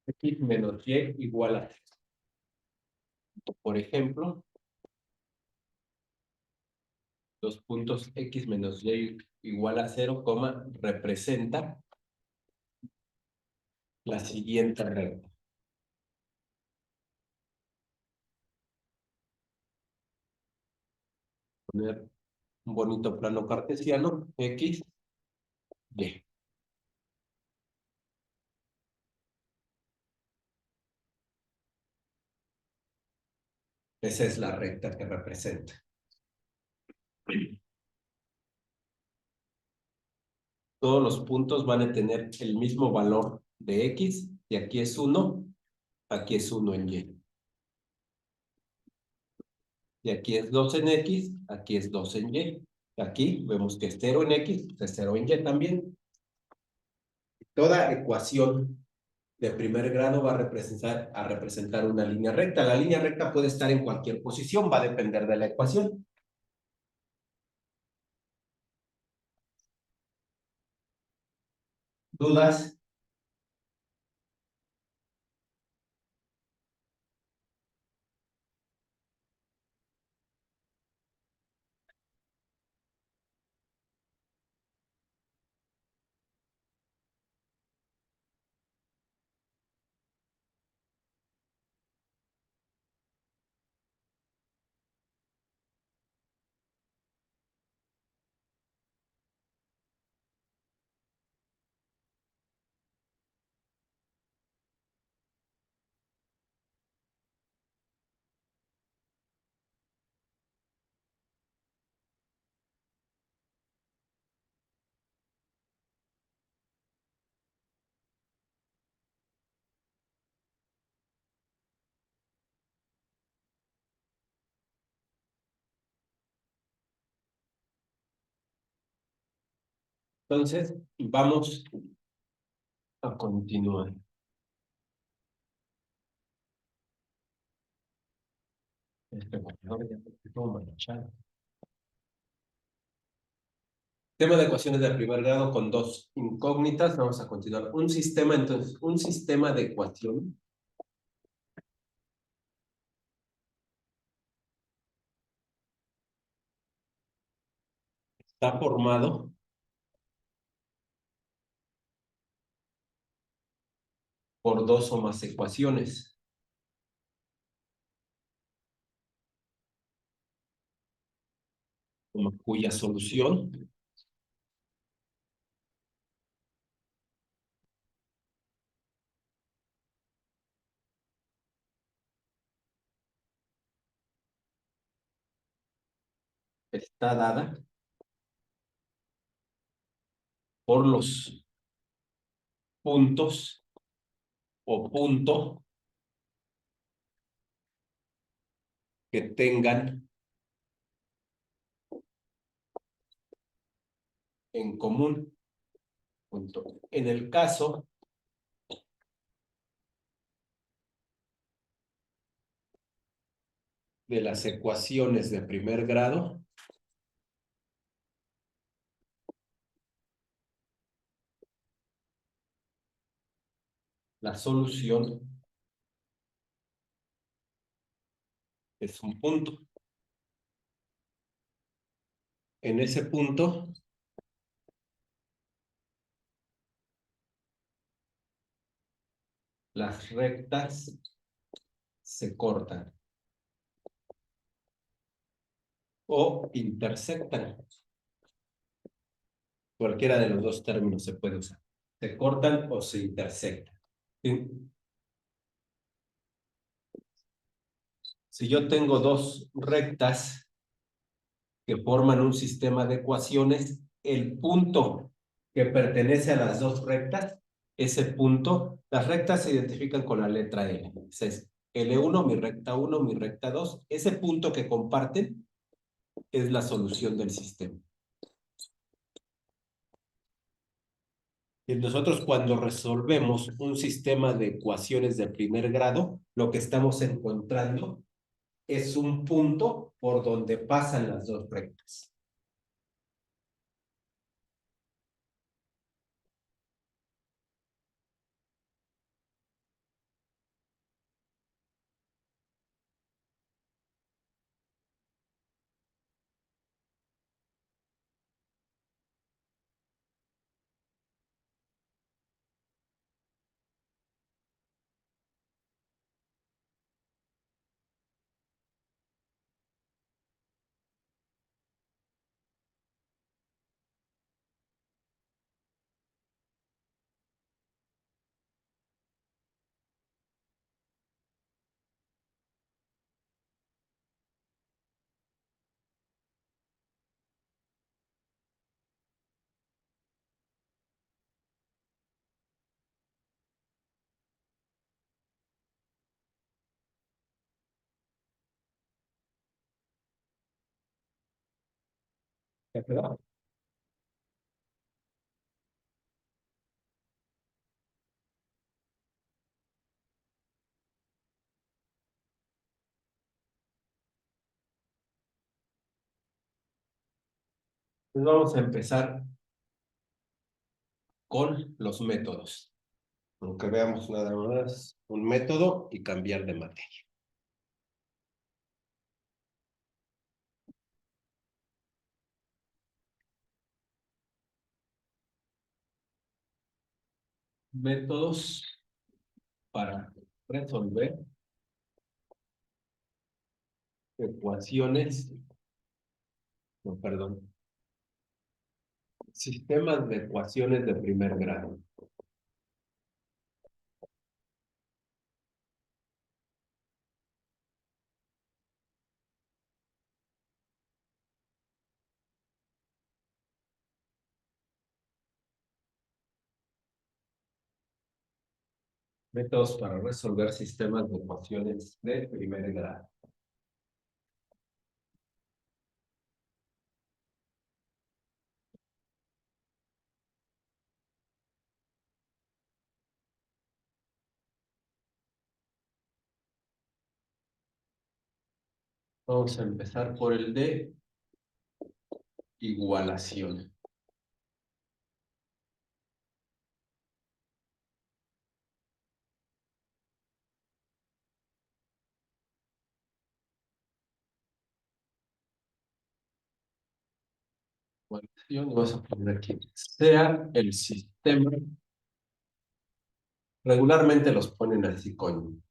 X menos Y igual a 3. Por ejemplo, los puntos X menos Y igual a 0, representa la siguiente recta. Poner un bonito plano cartesiano, X, Y. Esa es la recta que representa. Todos los puntos van a tener el mismo valor de X, y aquí es 1, aquí es 1 en Y. Y aquí es 2 en X, aquí es 2 en Y. Aquí vemos que es 0 en X, pues es 0 en Y también. Toda ecuación de primer grado va a representar una línea recta. La línea recta puede estar en cualquier posición, va a depender de la ecuación. ¿Dudas? Entonces, vamos a continuar. Tema de ecuaciones de primer grado con dos incógnitas. Vamos a continuar. Un sistema, entonces, un sistema de ecuación está formado por dos o más ecuaciones, cuya solución está dada por los puntos o punto que tengan en común. Punto. En el caso de las ecuaciones de primer grado, la solución es un punto. En ese punto, las rectas se cortan o intersectan. Cualquiera de los dos términos se puede usar. Se cortan o se intersectan. ¿Sí? Si yo tengo dos rectas que forman un sistema de ecuaciones, el punto que pertenece a las dos rectas, ese punto, las rectas se identifican con la letra L. Es L1, mi recta 1, mi recta 2. Ese punto que comparten es la solución del sistema. Y nosotros cuando resolvemos un sistema de ecuaciones de primer grado, lo que estamos encontrando es un punto por donde pasan las dos rectas. ¿De acuerdo? Pues vamos a empezar con los métodos. Aunque veamos nada más un método y cambiar de materia. Métodos para resolver ecuaciones, no, perdón, sistemas de ecuaciones de primer grado. Métodos para resolver sistemas de ecuaciones de primer grado. Vamos a empezar por el de igualación. Igualación, vamos a poner aquí, sea el sistema, regularmente los ponen así con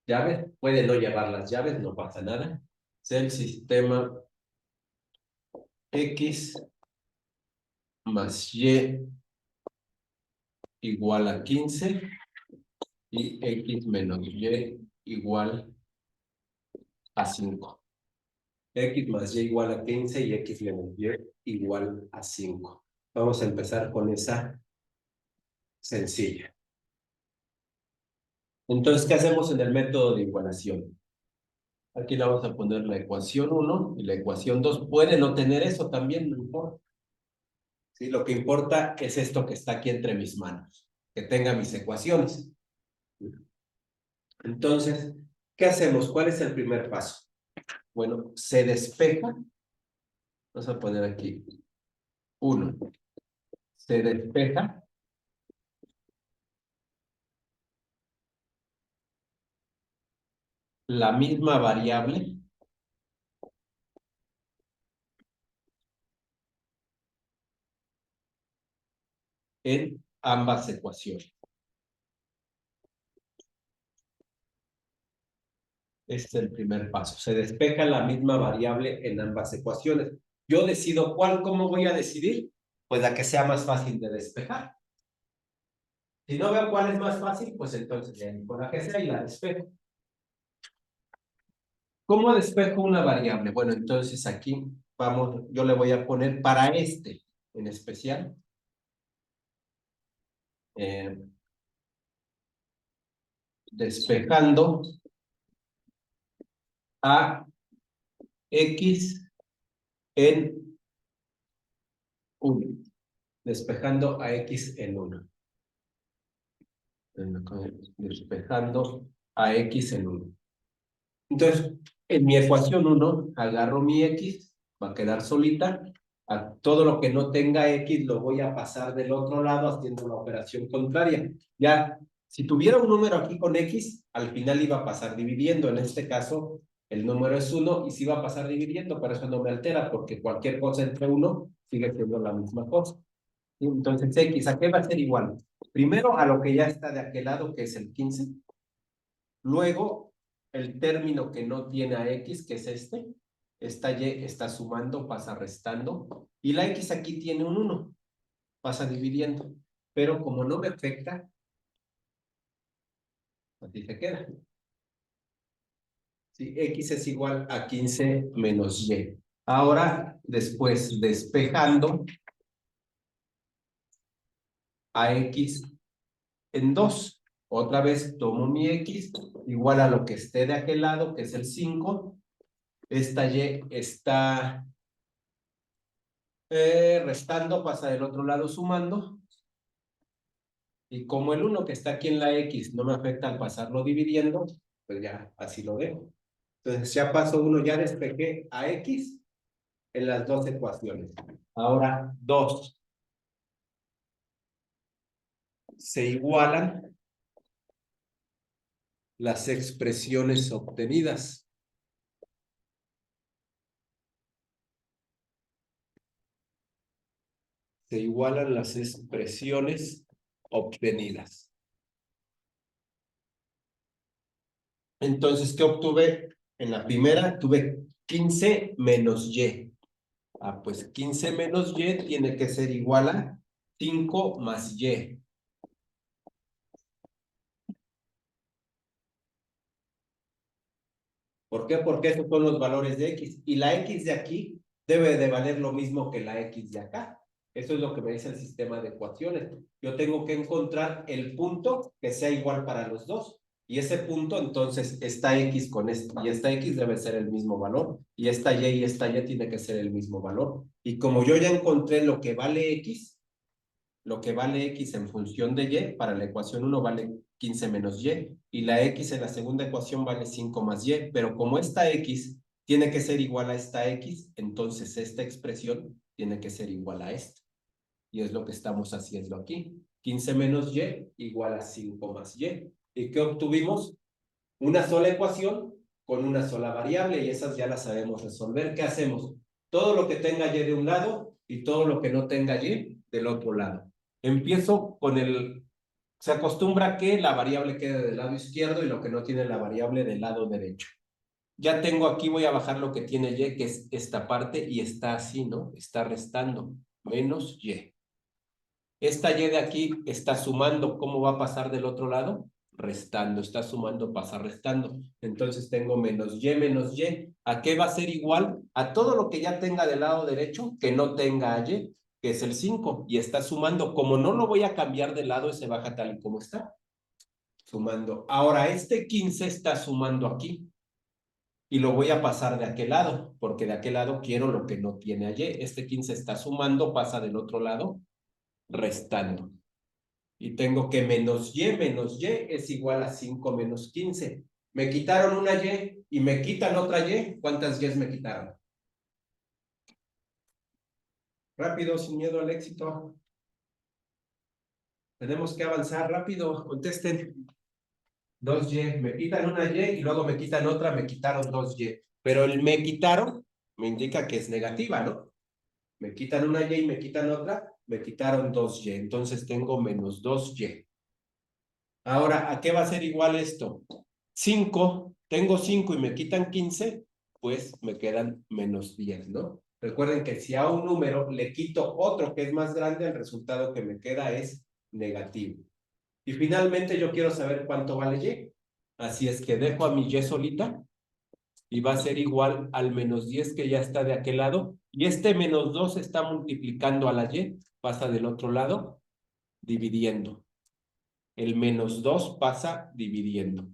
llaves, puede no llevar las llaves, no pasa nada. Sea el sistema X más Y igual a 15 y X menos Y igual a 5. X más Y igual a 15 y X menos Y igual a 5. Vamos a empezar con esa sencilla. Entonces, ¿qué hacemos en el método de igualación? Aquí le vamos a poner la ecuación 1 y la ecuación 2. Puede no tener eso también, no importa. ¿Sí? Lo que importa es esto que está aquí entre mis manos, que tenga mis ecuaciones. Entonces, ¿qué hacemos? ¿Cuál es el primer paso? Bueno, se despeja. Vamos a poner aquí 1. Se despeja la misma variable en ambas ecuaciones. Este es el primer paso. Se despeja la misma variable en ambas ecuaciones. Yo decido cuál, ¿cómo voy a decidir? Pues la que sea más fácil de despejar. Si no veo cuál es más fácil, pues entonces ya con la que sea y la despejo. ¿Cómo despejo una variable? Bueno, entonces aquí vamos, yo le voy a poner para este en especial. Despejando a X en 1. Despejando a X en 1. Despejando a X en 1. Entonces, en mi ecuación 1, agarro mi X, va a quedar solita. A todo lo que no tenga X lo voy a pasar del otro lado haciendo la operación contraria. Ya, si tuviera un número aquí con X, al final iba a pasar dividiendo. En este caso, el número es 1 y sí va a pasar dividiendo, pero eso no me altera porque cualquier cosa entre 1 sigue siendo la misma cosa. Entonces, X, ¿a qué va a ser igual? Primero, a lo que ya está de aquel lado, que es el 15. Luego, el término que no tiene a X, que es este, esta Y está sumando, pasa restando, y la X aquí tiene un 1, pasa dividiendo, pero como no me afecta, así se queda. Sí, X es igual a 15 menos Y. Ahora, después, despejando a X en 2. Otra vez tomo mi X igual a lo que esté de aquel lado, que es el 5. Esta Y está restando, pasa del otro lado sumando. Y como el 1 que está aquí en la X no me afecta al pasarlo dividiendo, pues ya así lo dejo. Entonces ya paso 1, ya despejé a X en las dos ecuaciones. Ahora, 2 se igualan las expresiones obtenidas. Se igualan las expresiones obtenidas. Entonces, ¿qué obtuve? En la primera tuve 15 menos y. Pues 15 menos y tiene que ser igual a 5 más y. ¿Por qué? Porque esos son los valores de x. Y la x de aquí debe de valer lo mismo que la x de acá. Eso es lo que me dice el sistema de ecuaciones. Yo tengo que encontrar el punto que sea igual para los dos. Y ese punto, entonces, esta x con esta y esta x debe ser el mismo valor. Y esta y tiene que ser el mismo valor. Y como yo ya encontré lo que vale x en función de y, para la ecuación 1 vale 15 menos y la x en la segunda ecuación vale 5 más y, pero como esta x tiene que ser igual a esta x, entonces esta expresión tiene que ser igual a esta. Y es lo que estamos haciendo aquí. 15 menos y igual a 5 más y. ¿Y qué obtuvimos? Una sola ecuación con una sola variable y esas ya las sabemos resolver. ¿Qué hacemos? Todo lo que tenga y de un lado y todo lo que no tenga y del otro lado. Empiezo con se acostumbra que la variable quede del lado izquierdo y lo que no tiene la variable del lado derecho. Ya tengo aquí, voy a bajar lo que tiene y, que es esta parte, y está así, ¿no? Está restando, menos y. Esta y de aquí está sumando, ¿cómo va a pasar del otro lado? Restando, está sumando, pasa restando. Entonces tengo menos y. ¿A qué va a ser igual? A todo lo que ya tenga del lado derecho, que no tenga y, que es el 5, y está sumando. Como no lo voy a cambiar de lado, se baja tal y como está. Sumando. Ahora, este 15 está sumando aquí. Y lo voy a pasar de aquel lado, porque de aquel lado quiero lo que no tiene y. Este 15 está sumando, pasa del otro lado, restando. Y tengo que menos y es igual a 5 menos 15. Me quitaron una y me quitan otra y. ¿Cuántas y me quitaron? Rápido, sin miedo al éxito. Tenemos que avanzar rápido. Contesten. 2y. Me quitan una y luego me quitan otra, me quitaron 2y. Pero el me quitaron me indica que es negativa, ¿no? Me quitan una y me quitan otra, me quitaron 2y. Entonces tengo menos 2y. Ahora, ¿a qué va a ser igual esto? 5, tengo 5 y me quitan 15, pues me quedan menos 10, ¿no? Recuerden que si a un número le quito otro que es más grande, el resultado que me queda es negativo. Y finalmente yo quiero saber cuánto vale y. Así es que dejo a mi y solita y va a ser igual al menos 10 que ya está de aquel lado. Y este menos 2 está multiplicando a la y, pasa del otro lado, dividiendo. El menos 2 pasa dividiendo.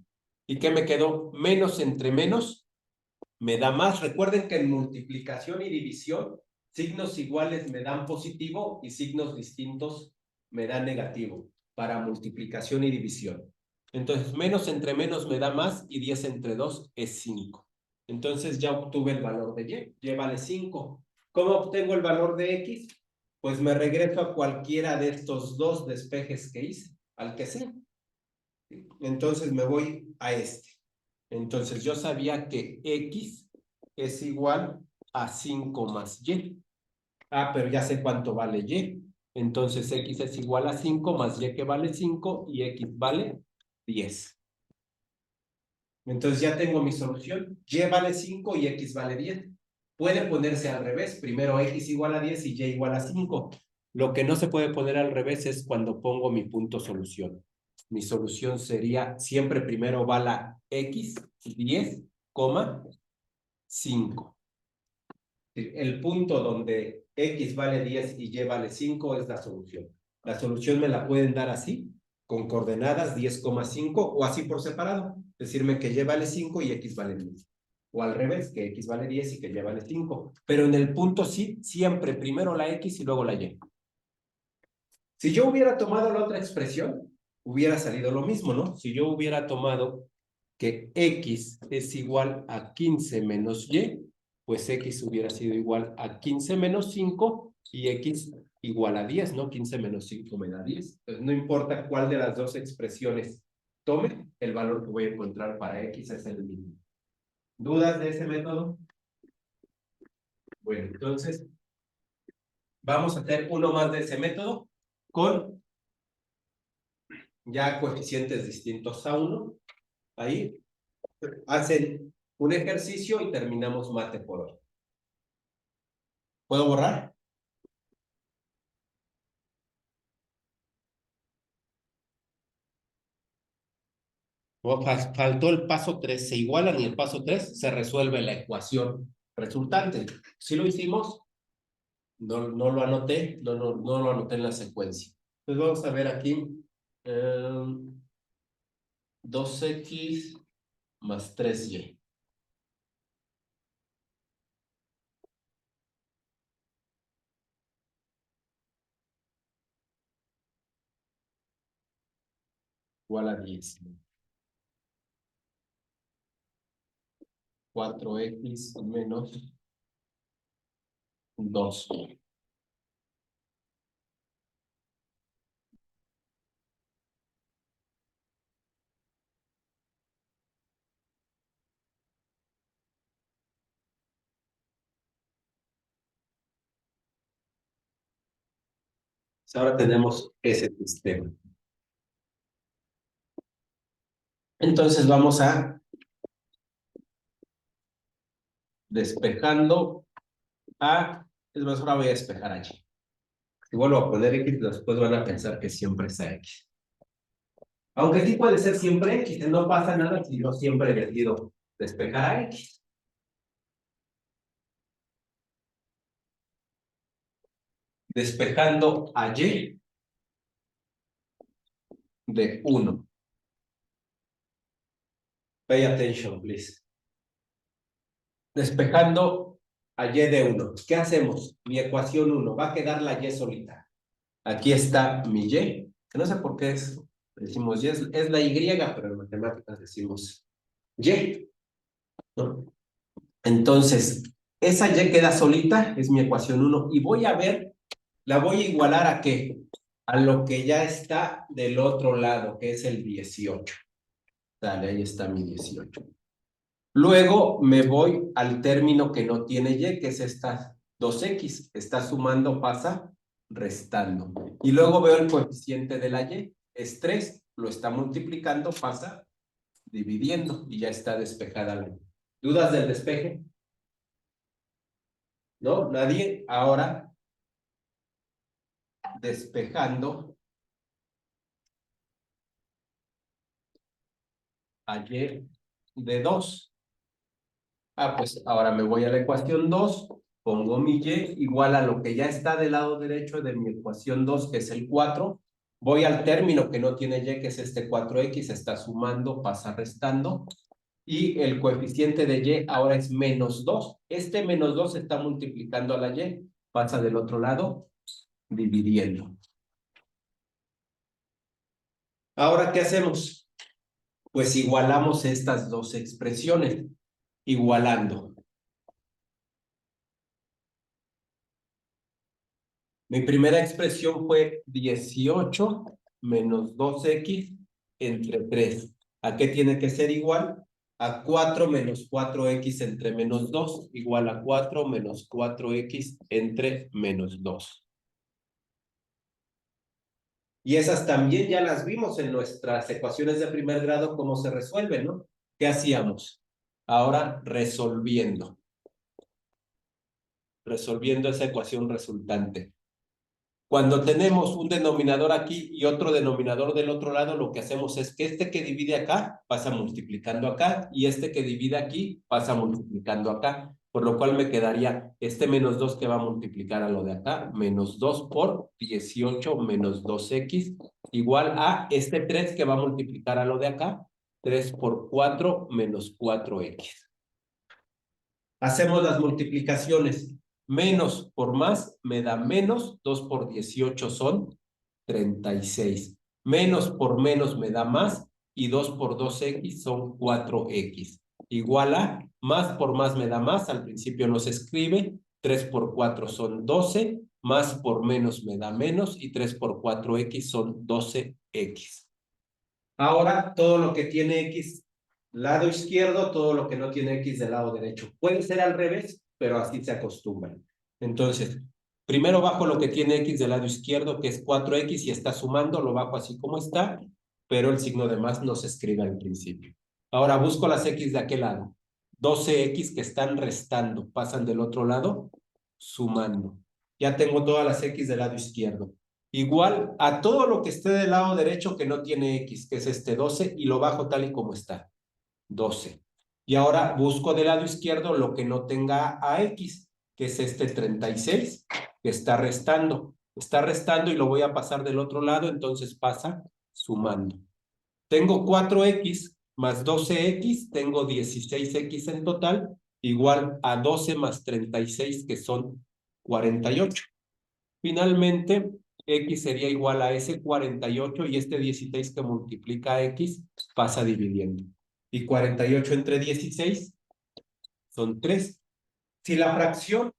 ¿Y qué me quedó? Menos entre menos me da más. Recuerden que en multiplicación y división, signos iguales me dan positivo y signos distintos me dan negativo para multiplicación y división. Entonces, menos entre menos me da más y 10 entre 2 es 5. Entonces ya obtuve el valor de y. Y vale 5. ¿Cómo obtengo el valor de x? Pues me regreso a cualquiera de estos dos despejes que hice, al que sea. Entonces me voy a este. Entonces yo sabía que x es igual a 5 más y. Pero ya sé cuánto vale y. Entonces x es igual a 5 más y que vale 5 y x vale 10. Entonces ya tengo mi solución. Y vale 5 y x vale 10. Puede ponerse al revés. Primero x igual a 10 y y igual a 5. Lo que no se puede poner al revés es cuando pongo mi punto solución. Mi solución sería, siempre primero va la x, 10, 5. El punto donde x vale 10 y y vale 5 es la solución. La solución me la pueden dar así, con coordenadas 10,5 o así por separado. Decirme que y vale 5 y x vale 10. O al revés, que x vale 10 y que y vale 5. Pero en el punto sí, siempre primero la x y luego la y. Si yo hubiera tomado la otra expresión, hubiera salido lo mismo, ¿no? Si yo hubiera tomado que x es igual a 15 menos y, pues x hubiera sido igual a 15 menos 5 y x igual a 10, ¿no? 15 menos 5 me da 10. Entonces, no importa cuál de las dos expresiones tome, el valor que voy a encontrar para x es el mismo. ¿Dudas de ese método? Bueno, entonces, vamos a hacer uno más de ese método con ya coeficientes distintos a 1. Ahí hacen un ejercicio y terminamos mate por hoy. ¿Puedo borrar? Faltó el paso 3. Se igualan y el paso 3 se resuelve la ecuación resultante. Si lo hicimos, no lo anoté, no lo anoté en la secuencia. Entonces vamos a ver aquí. 2x más 3y. Igual a 10. 4x menos 2. Ahora tenemos ese sistema. Entonces vamos a despejando a... Es más, ahora voy a despejar a y. Si vuelvo a poner x, después van a pensar que siempre es a x. Aunque sí puede ser siempre x, no pasa nada si yo siempre decido despejar a x. Despejando a y de 1. Pay attention, please. Despejando a y de 1. ¿Qué hacemos? Mi ecuación 1. Va a quedar la y solita. Aquí está mi y, que no sé por qué decimos y, es la y, pero en matemáticas decimos y, ¿no? Entonces, esa y queda solita, es mi ecuación 1, y voy a ver, la voy a igualar ¿a qué? A lo que ya está del otro lado, que es el 18. Dale, ahí está mi 18. Luego me voy al término que no tiene y, que es esta 2x. Está sumando, pasa restando. Y luego veo el coeficiente de la y, es 3. Lo está multiplicando, pasa dividiendo y ya está despejada la y. ¿Dudas del despeje? ¿No? ¿Nadie? Ahora, despejando a y de 2. Pues ahora me voy a la ecuación 2, pongo mi y igual a lo que ya está del lado derecho de mi ecuación 2, que es el 4. Voy al término que no tiene y, que es este 4x, está sumando, pasa restando. Y el coeficiente de y ahora es menos 2. Este menos 2 está multiplicando a la y, pasa del otro lado, dividiendo. Ahora, ¿qué hacemos? Pues igualamos estas dos expresiones, igualando. Mi primera expresión fue 18 menos 2x entre 3. ¿A qué tiene que ser igual? A 4 menos 4x entre menos 2, igual a 4 menos 4x entre menos 2. Y esas también ya las vimos en nuestras ecuaciones de primer grado, cómo se resuelven, ¿no? ¿Qué hacíamos? Ahora resolviendo esa ecuación resultante. Cuando tenemos un denominador aquí y otro denominador del otro lado, lo que hacemos es que este que divide acá pasa multiplicando acá y este que divide aquí pasa multiplicando acá, por lo cual me quedaría este menos 2 que va a multiplicar a lo de acá, menos 2 por 18 menos 2x, igual a este 3 que va a multiplicar a lo de acá, 3 por 4 menos 4x. Hacemos las multiplicaciones. Menos por más me da menos. 2 por 18 son 36. Menos por menos me da más. Y 2 por 2x son 4x. igual a, más por más me da más, al principio no se escribe, 3 por 4 son 12, más por menos me da menos, y 3 por 4x son 12x. Ahora, todo lo que tiene x lado izquierdo, todo lo que no tiene x del lado derecho. Puede ser al revés, pero así se acostumbran. Entonces, primero bajo lo que tiene x del lado izquierdo, que es 4x, y está sumando, lo bajo así como está, pero el signo de más no se escribe al principio. Ahora busco las x de aquel lado. 12x que están restando, pasan del otro lado, sumando. Ya tengo todas las x del lado izquierdo. Igual a todo lo que esté del lado derecho que no tiene x, que es este 12, y lo bajo tal y como está, 12. Y ahora busco del lado izquierdo lo que no tenga a x, que es este 36, que está restando. Está restando y lo voy a pasar del otro lado, entonces pasa sumando. Tengo 4x más 12x, tengo 16x en total, igual a 12 más 36, que son 48. Finalmente, x sería igual a ese 48 y este 16 que multiplica a x pasa dividiendo. Y 48 entre 16 son 3. Si la fracción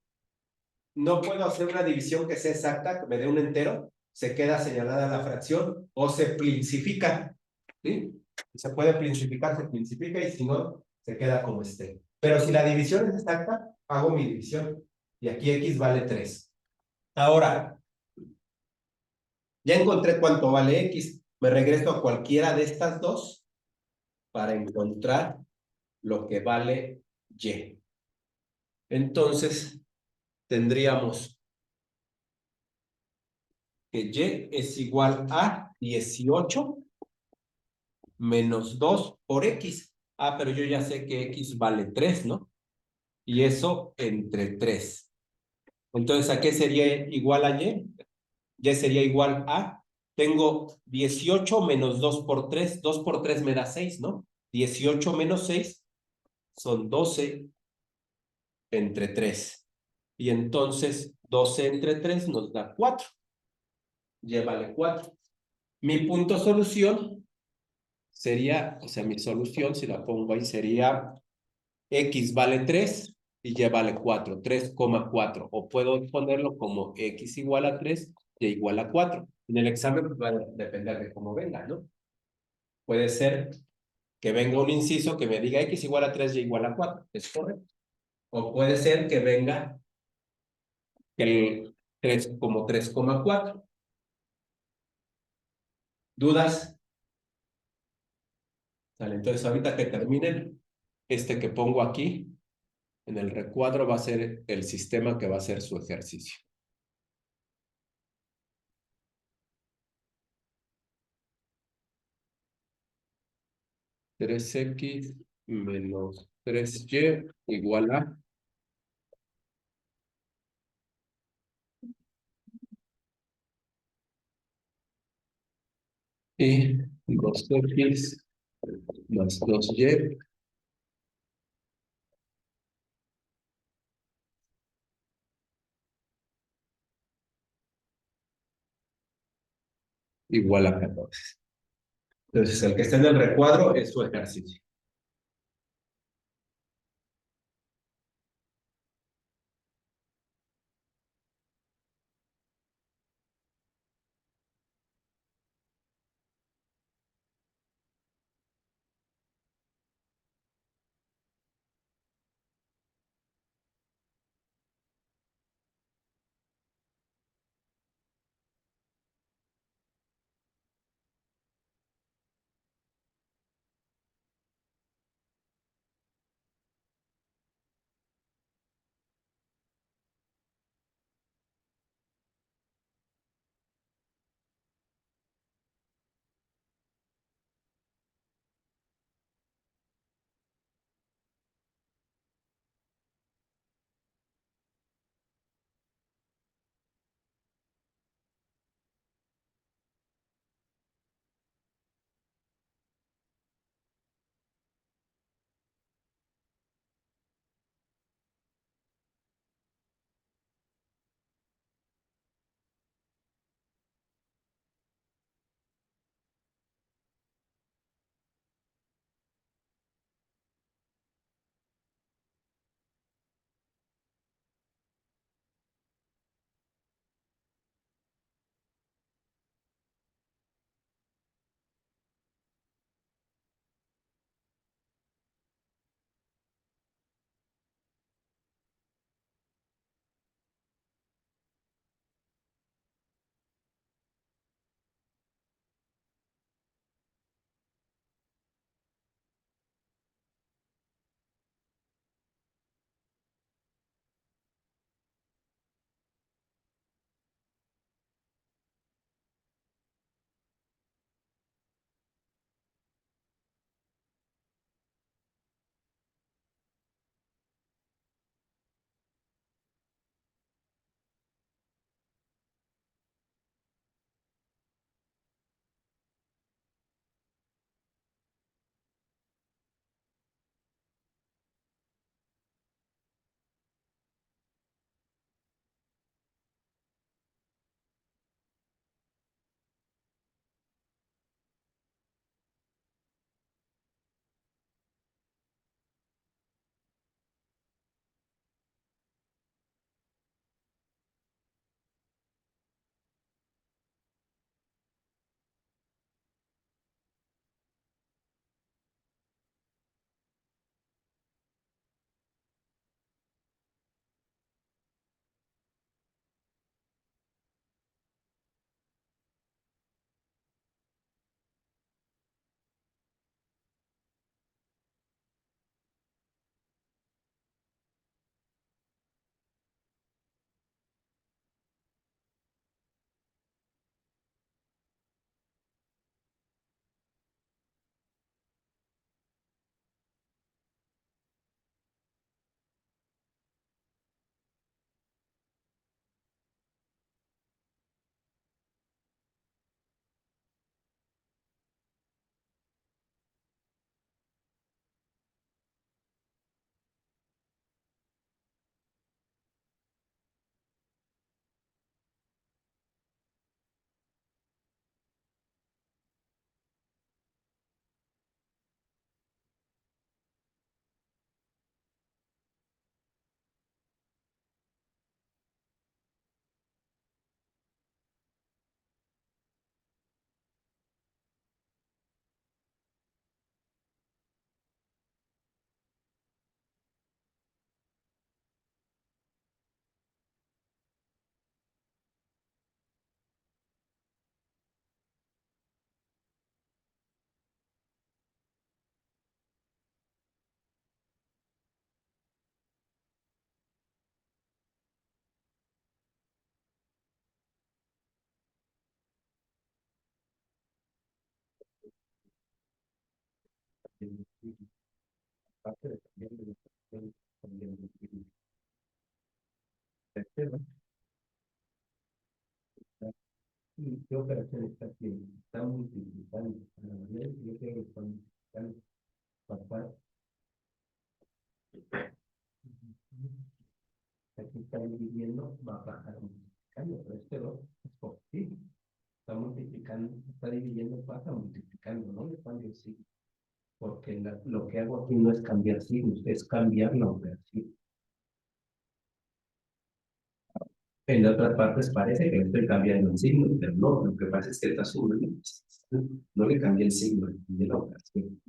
no puedo hacer una división que sea exacta, que me dé un entero, se queda señalada la fracción o se princifica. ¿Sí? Se puede principicar, se principica y si no, se queda como esté. Pero si la división es exacta, hago mi división. Y aquí x vale 3. Ahora, ya encontré cuánto vale x. Me regreso a cualquiera de estas dos para encontrar lo que vale y. Entonces, tendríamos que y es igual a 18 menos 2 por x. Ah, pero yo ya sé que x vale 3, ¿no? Y eso entre 3. Entonces, ¿a qué sería igual a y? Y sería igual a, tengo 18 menos 2 por 3, 2 por 3 me da 6, ¿no? 18 menos 6 son 12 entre 3. Y entonces 12 entre 3 nos da 4. Y vale 4. Mi punto solución sería, o sea, mi solución, si la pongo ahí, sería x vale 3 y y vale 4, 3,4. O puedo ponerlo como x igual a 3 y igual a 4. En el examen va a depender de cómo venga, ¿no? Puede ser que venga un inciso que me diga x igual a 3 y igual a 4. Es correcto. O puede ser que venga el 3 como 3,4. ¿Dudas? Vale, entonces ahorita que terminen, este que pongo aquí en el recuadro va a ser el sistema que va a hacer su ejercicio. 3x menos 3y igual a y 2x más 2y igual a 14. Entonces, el que está en el recuadro es su ejercicio. Aparte de cambiar de operación, también de tercero, ¿qué operación está haciendo? Está multiplicando. A la manera que yo creo que está multiplicando. Papá, aquí está dividiendo, va a bajar multiplicando, pero este 2 es positivo. Está multiplicando, está dividiendo, pasa multiplicando, no le cambio el signo. Porque lo que hago aquí no es cambiar signos, es cambiar la operación. En otras partes parece que le estoy cambiando el signo, pero no, lo que pasa es que está sumando. No le cambié el signo, le cambié la operación.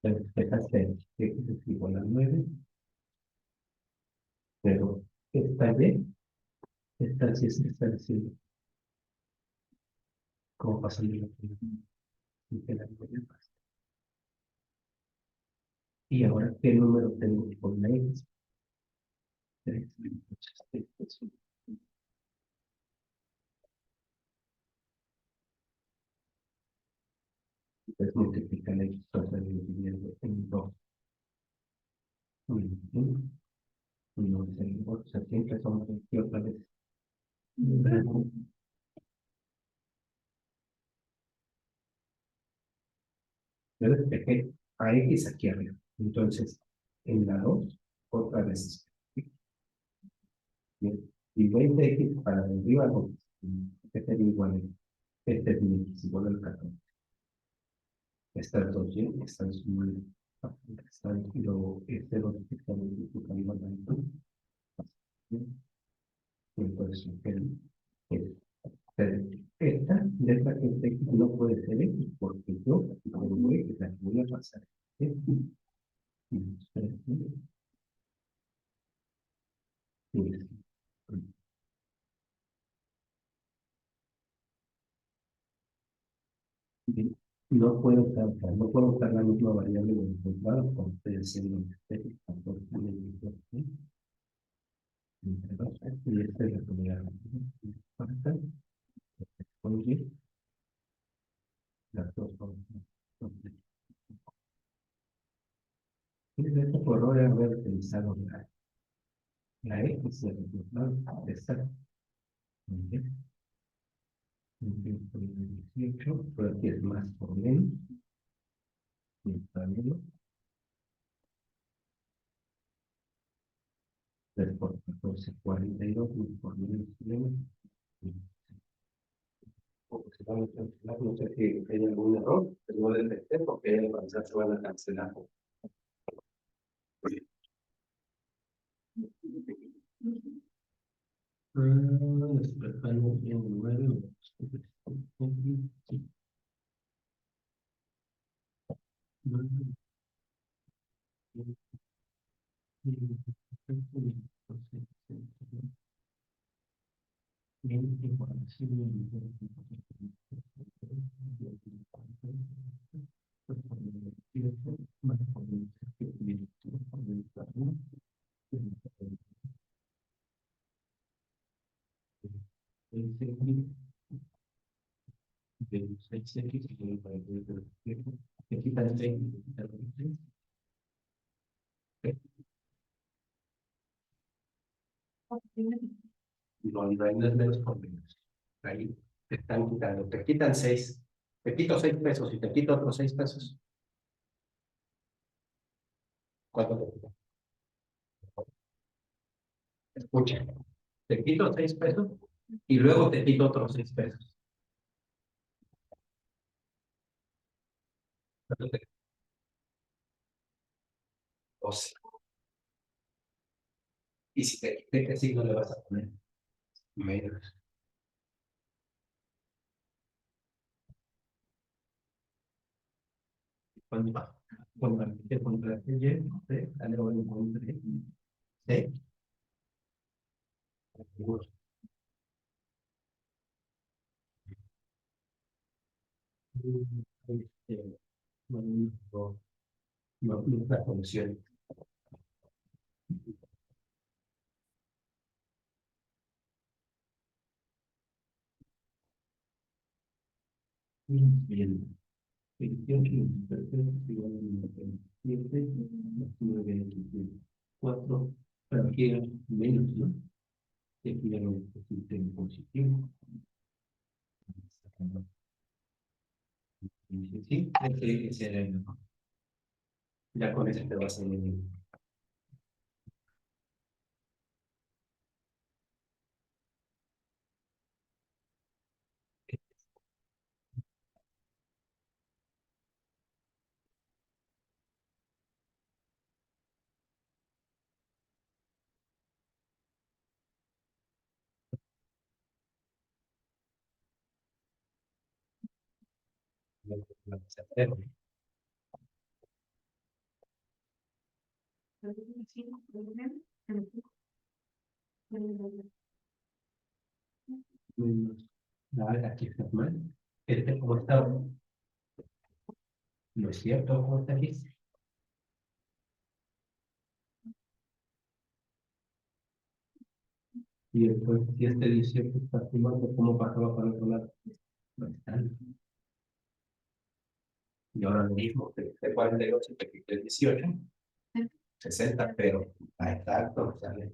Entonces, dejaste x es igual a 9, pero esta y, esta sí se está diciendo, como pasó en la primera, y que la nueve pasa. Y ahora, ¿qué número tengo con la x? 3, 8, entonces multiplica la x, o sea, dividiendo en 2. No sé, o sea, siempre son 20 otra vez. Yo despejé a x aquí arriba. Entonces, en la 2 otra vez. Bien. Y 20x para arriba, no. Este sería igual a este es mi x igual al 14. Estas dos y están sumando. Están, y luego este 2 está multiplicando igual a esto. Entonces, esta letra que está aquí no puede ser x porque yo voy a la que voy a pasar. No puedo usar, no puedo usar la misma variable de encontrado con ustedes siendo entre dos y esta es la comunidad. Las dos son. Esto por no haber utilizado la X de resultado de esta. 18, pero aquí es más por menos. Y está menos. 3 por 14, 42, por menos, menos. O si vamos a cancelar, no sé si hay algún error, pero no detecté porque ya avanzar se van a cancelar. Despertando en 9. No, no hay menos por menos. Ahí te están quitando, te quitan 6. Te quito 6 pesos y te quito otros 6 pesos. ¿Cuánto te quita? Escucha, te quito 6 pesos y luego te quito otros 6 pesos. ¿Cuánto te quita? 12. Y si te quité, ¿qué signo le vas a poner? Menos. ¿Cuánto va? contra Y, C, algo en contra C. No, no es la función. Bien. 28 igual a 7, 9, 4, pero aquí era menos, ¿no? Y aquí ya lo pusiste en positivo. Sí, ese era el. Ya con ese te vas a medir. A ver, aquí está mal. ¿Cómo está? ¿No es cierto? ¿Cómo está aquí? Y después, si este 18 está sumando, ¿cómo pasaba para el otro lado? No está. Y ahora lo mismo, de 48 te quité el 18, 60, pero exacto, sale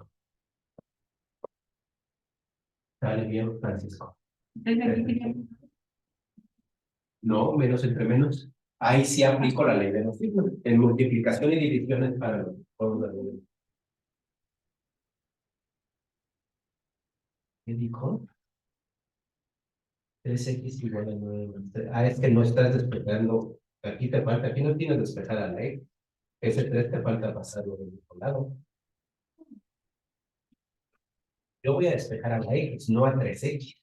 bien, Francisco. No, menos entre menos. Ahí sí aplico la ley de los signos. En multiplicación y división es para todos los números. ¿Qué dijo? 3x igual a 9 más 3. Ah, es que no estás despejando. Aquí te falta, aquí no tienes despejada la ley. Ese 3 te falta pasarlo del otro lado. Yo voy a despejar a la X, no a 3x.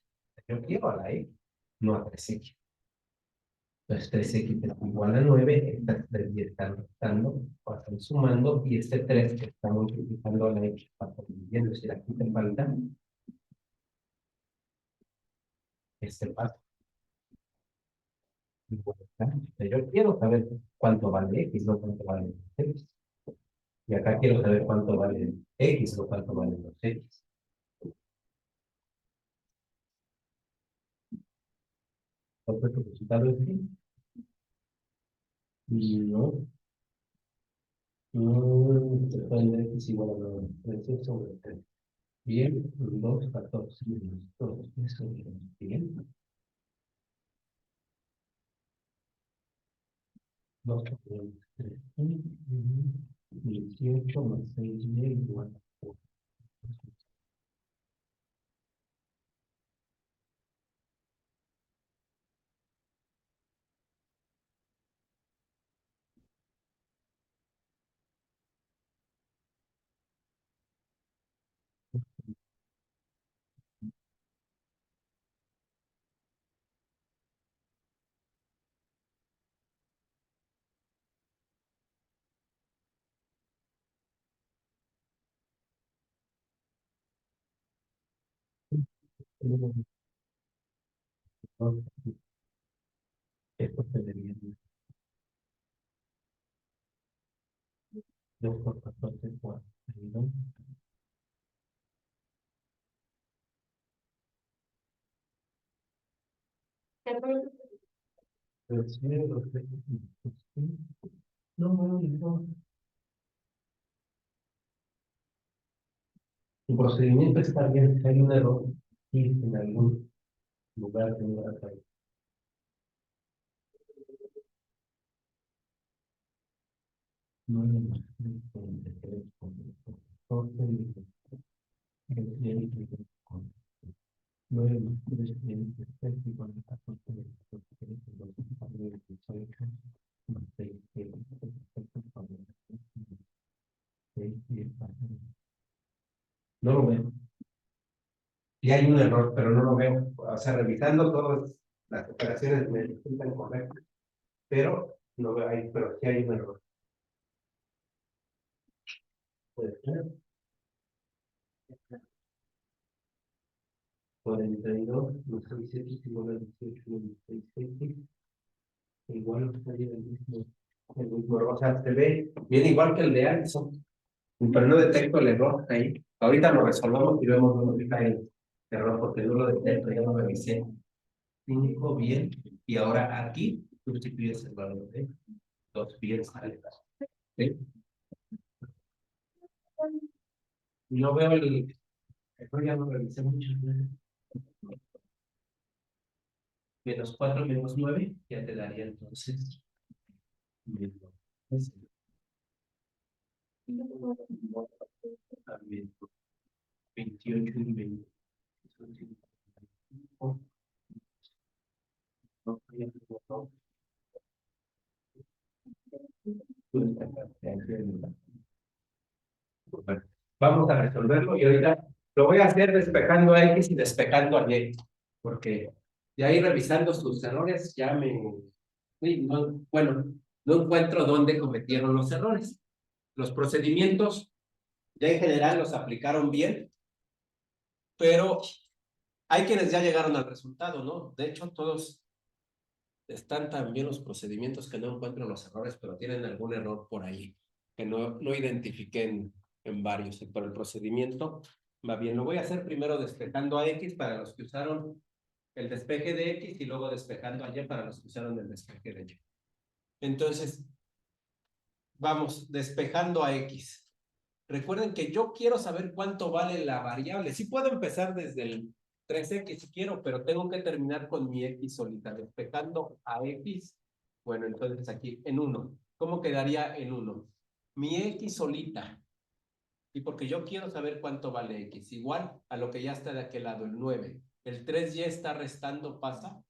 Yo quiero a la X, no a 3x. Entonces 3x es igual a 9, estas 3 ya están restando, están sumando, y este 3 que está multiplicando a la X está dividiendo. Es decir, aquí te falta este paso. Yo quiero saber cuánto vale X, no cuánto vale X. Y acá quiero saber cuánto vale X, no cuánto vale los X. Entonces, el resultado es que no, se puede X igual a 9, 3 sobre 3. Bien, 2, 14, menos 2, eso es bien. 2, 3, 18 más 6 igual a 4. Esto se debería 2 por 14, 4. No, no, no. Tu procedimiento está bien, si hay un error y en algún lugar de una calle. No hay más 33 con 9 más 3 igual a 14 más 6 no lo veo. Y hay un error, pero no lo veo. O sea, revisando todas las operaciones me resultan correctas, pero no veo ahí, pero sí hay un error. 42 más 6x igual a 18 menos 6x. Igual estaría el mismo error. O sea, se ve bien igual que el de Alison. Pero no detecto el error ahí. Ahorita lo resolvamos y vemos dónde está el error, porque yo lo detecto, ya lo revisé. 5 bien, y ahora aquí sustituyes el valor de 2 bien sale. ¿Sí? No veo el error, ya lo revisé mucho. Menos 4 menos 9, ya te daría entonces. Menos, también 28 y 20. Bueno, vamos a resolverlo y ahorita lo voy a hacer despejando a X y despejando a Y, porque de ahí revisando sus errores ya sí, no, bueno, no encuentro dónde cometieron los errores. Los procedimientos ya en general los aplicaron bien, pero hay quienes ya llegaron al resultado, ¿no? De hecho, todos están tan bien los procedimientos que no encuentro los errores, pero tienen algún error por ahí que no identifiqué en varios, pero el procedimiento va bien. Lo voy a hacer primero despejando a X para los que usaron el despeje de X y luego despejando a Y para los que usaron el despeje de Y. Entonces, vamos despejando a X. Recuerden que yo quiero saber cuánto vale la variable. Sí puedo empezar desde el 3x si quiero, pero tengo que terminar con mi X solita. Despejando a X, bueno, entonces aquí en 1. ¿Cómo quedaría en 1? Mi X solita. Y porque yo quiero saber cuánto vale X. Igual a lo que ya está de aquel lado, el 9. El 3 ya está restando, pasa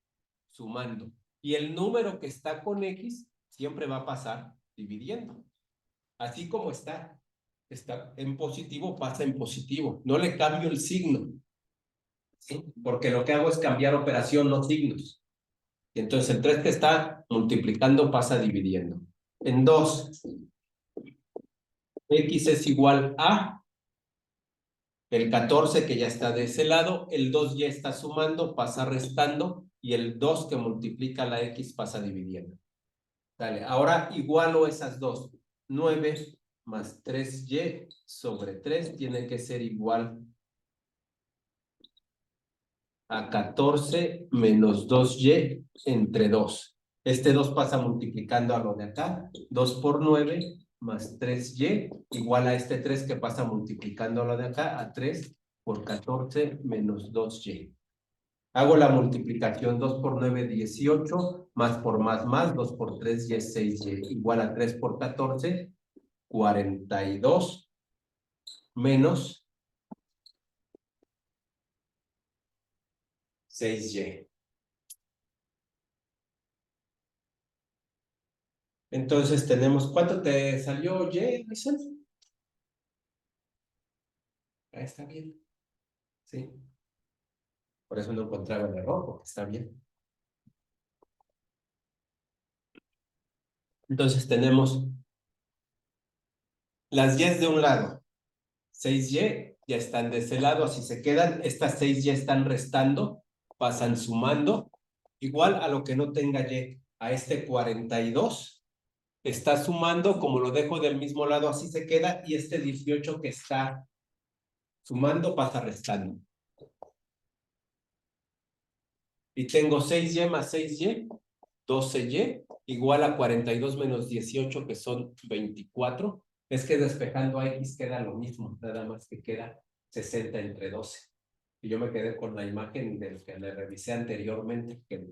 sumando. Y el número que está con X siempre va a pasar dividiendo. Así como está en positivo, pasa en positivo. No le cambio el signo, ¿sí? Porque lo que hago es cambiar operación, no signos. Y entonces el 3 que está multiplicando pasa dividiendo. En 2, X es igual a el 14 que ya está de ese lado, el 2 ya está sumando, pasa restando, y el 2 que multiplica la X pasa dividiendo. Dale, ahora igualo esas dos. 9 más 3y sobre 3 tiene que ser igual a 14 menos 2y entre 2. Este 2 pasa multiplicando a lo de acá. 2 por 9 más 3y igual a este 3 que pasa multiplicando a lo de acá a 3 por 14 menos 2y. Hago la multiplicación 2 por 9, 18, más por más, 2 por 3 y es 6y, igual a 3 por 14, 42, menos 6y. Entonces tenemos, ¿cuánto te salió y, Mason? Ah, está bien, sí. Por eso no encontraba el error, porque está bien. Entonces tenemos las y de un lado, 6y ya están de ese lado, así se quedan. Estas 6 ya están restando, pasan sumando, igual a lo que no tenga y. A este 42 está sumando, como lo dejo del mismo lado, así se queda, y este 18 que está sumando pasa restando. Y tengo 6y más 6y, 12y, igual a 42 menos 18, que son 24. Es que despejando a X queda lo mismo, nada más que queda 60 entre 12. Y yo me quedé con la imagen del que le revisé anteriormente, que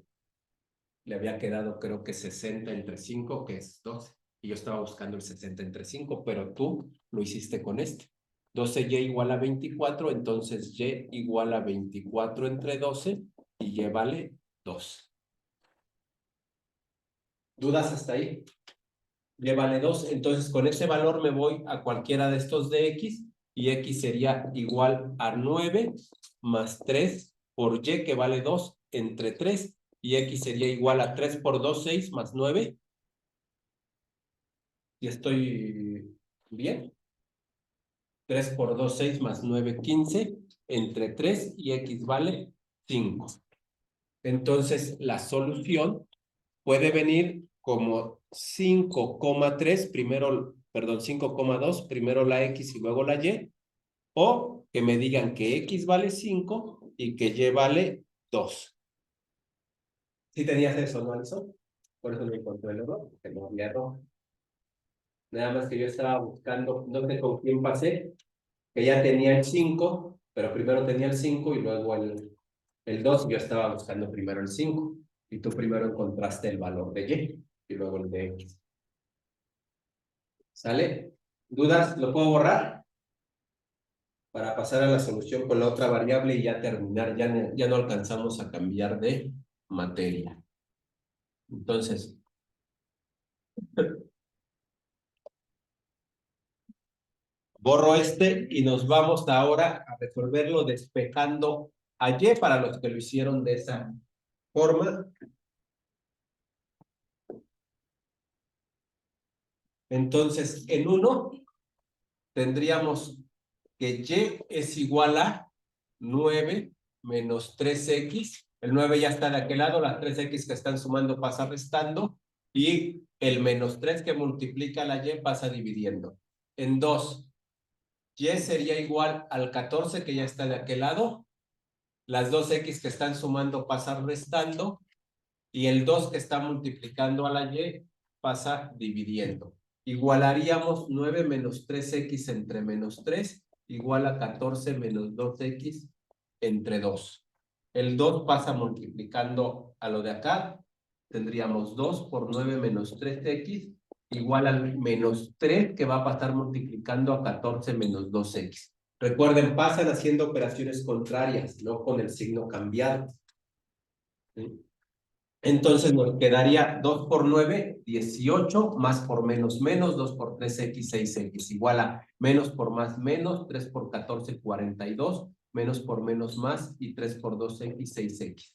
le había quedado creo que 60 entre 5, que es 12. Y yo estaba buscando el 60 entre 5, pero tú lo hiciste con este. 12y igual a 24, entonces y igual a 24 entre 12 y y vale 2. ¿Dudas hasta ahí? Y vale 2, entonces con ese valor me voy a cualquiera de estos de X y X sería igual a 9 más 3 por Y que vale 2 entre 3 y X sería igual a 3 por 2, 6 más 9. ¿Y estoy bien? 3 por 2, 6 más 9, 15, entre 3 y X vale 5. Entonces, la solución puede venir como 5,3, primero, perdón, 5,2, primero la X y luego la Y, o que me digan que X vale 5 y que Y vale 2. ¿Sí tenías eso, no, Alison? Por eso no encontré el error, porque no había error. Nada más que yo estaba buscando, no sé con quién pasé, que ya tenía el 5, pero primero tenía el 5 y luego el 2, y yo estaba buscando primero el 5, y tú primero encontraste el valor de Y, y luego el de X. ¿Sale? ¿Dudas? ¿Lo puedo borrar? Para pasar a la solución con la otra variable y ya terminar, ya no alcanzamos a cambiar de materia. Entonces, borro este y nos vamos ahora a resolverlo despejando a Y para los que lo hicieron de esa forma. Entonces, en 1 tendríamos que Y es igual a 9 menos 3X. El 9 ya está de aquel lado, las 3X que están sumando pasa restando, y el menos 3 que multiplica la Y pasa dividiendo. En 2, Y sería igual al 14 que ya está de aquel lado, las 2X que están sumando pasan restando, y el 2 que está multiplicando a la Y pasa dividiendo. Igualaríamos 9 menos 3X entre menos 3 igual a 14 menos 2X entre 2. El 2 pasa multiplicando a lo de acá. Tendríamos 2 por 9 menos 3X igual al menos 3 que va a pasar multiplicando a 14 menos 2X. Recuerden, pasan haciendo operaciones contrarias, no con el signo cambiado. ¿Sí? Entonces nos quedaría 2 por 9, 18, más por menos menos, 2 por 3X, 6X, igual a menos por más menos, 3 por 14, 42, menos por menos más, y 3 por 2X, 6X.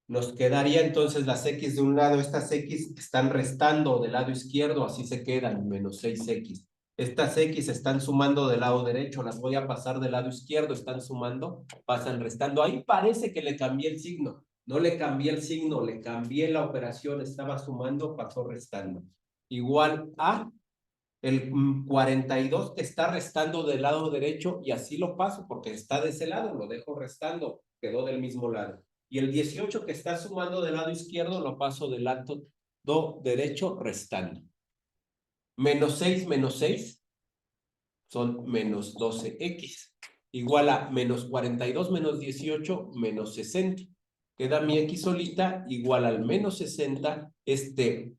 Nos quedaría entonces las X de un lado, estas X están restando del lado izquierdo, así se quedan, menos 6X. Estas X están sumando del lado derecho, las voy a pasar del lado izquierdo, están sumando, pasan restando. Ahí parece que le cambié el signo. No le cambié el signo, le cambié la operación, estaba sumando, pasó restando. Igual a el 42 que está restando del lado derecho, y así lo paso porque está de ese lado, lo dejo restando, quedó del mismo lado. Y el 18 que está sumando del lado izquierdo, lo paso del lado derecho restando. Menos 6 son menos 12X. Igual a menos 42 menos 18 menos 60. Queda mi X solita igual al menos 60. Este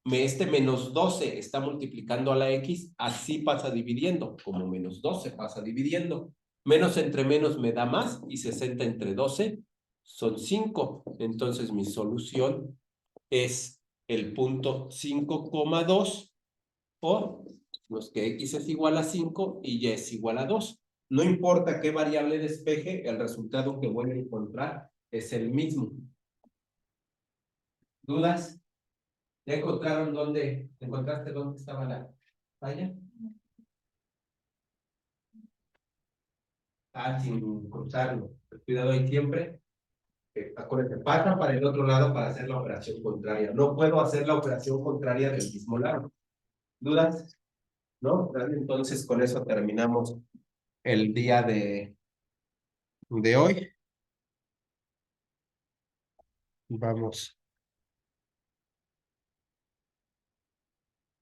menos 12 está multiplicando a la X, así pasa dividiendo, como menos 12 pasa dividiendo. Menos entre menos me da más, y 60 entre 12 son 5. Entonces mi solución es el punto 5,2, o que X es igual a 5 y Y es igual a 2. No importa qué variable despeje, el resultado que voy a encontrar es el mismo. ¿Dudas? ¿Ya encontraste dónde estaba la falla? Sin cruzarlo. Cuidado ahí siempre. Acuérdense, pasa para el otro lado para hacer la operación contraria. No puedo hacer la operación contraria del mismo lado. ¿Dudas? ¿No? Entonces con eso terminamos el día de hoy. Vamos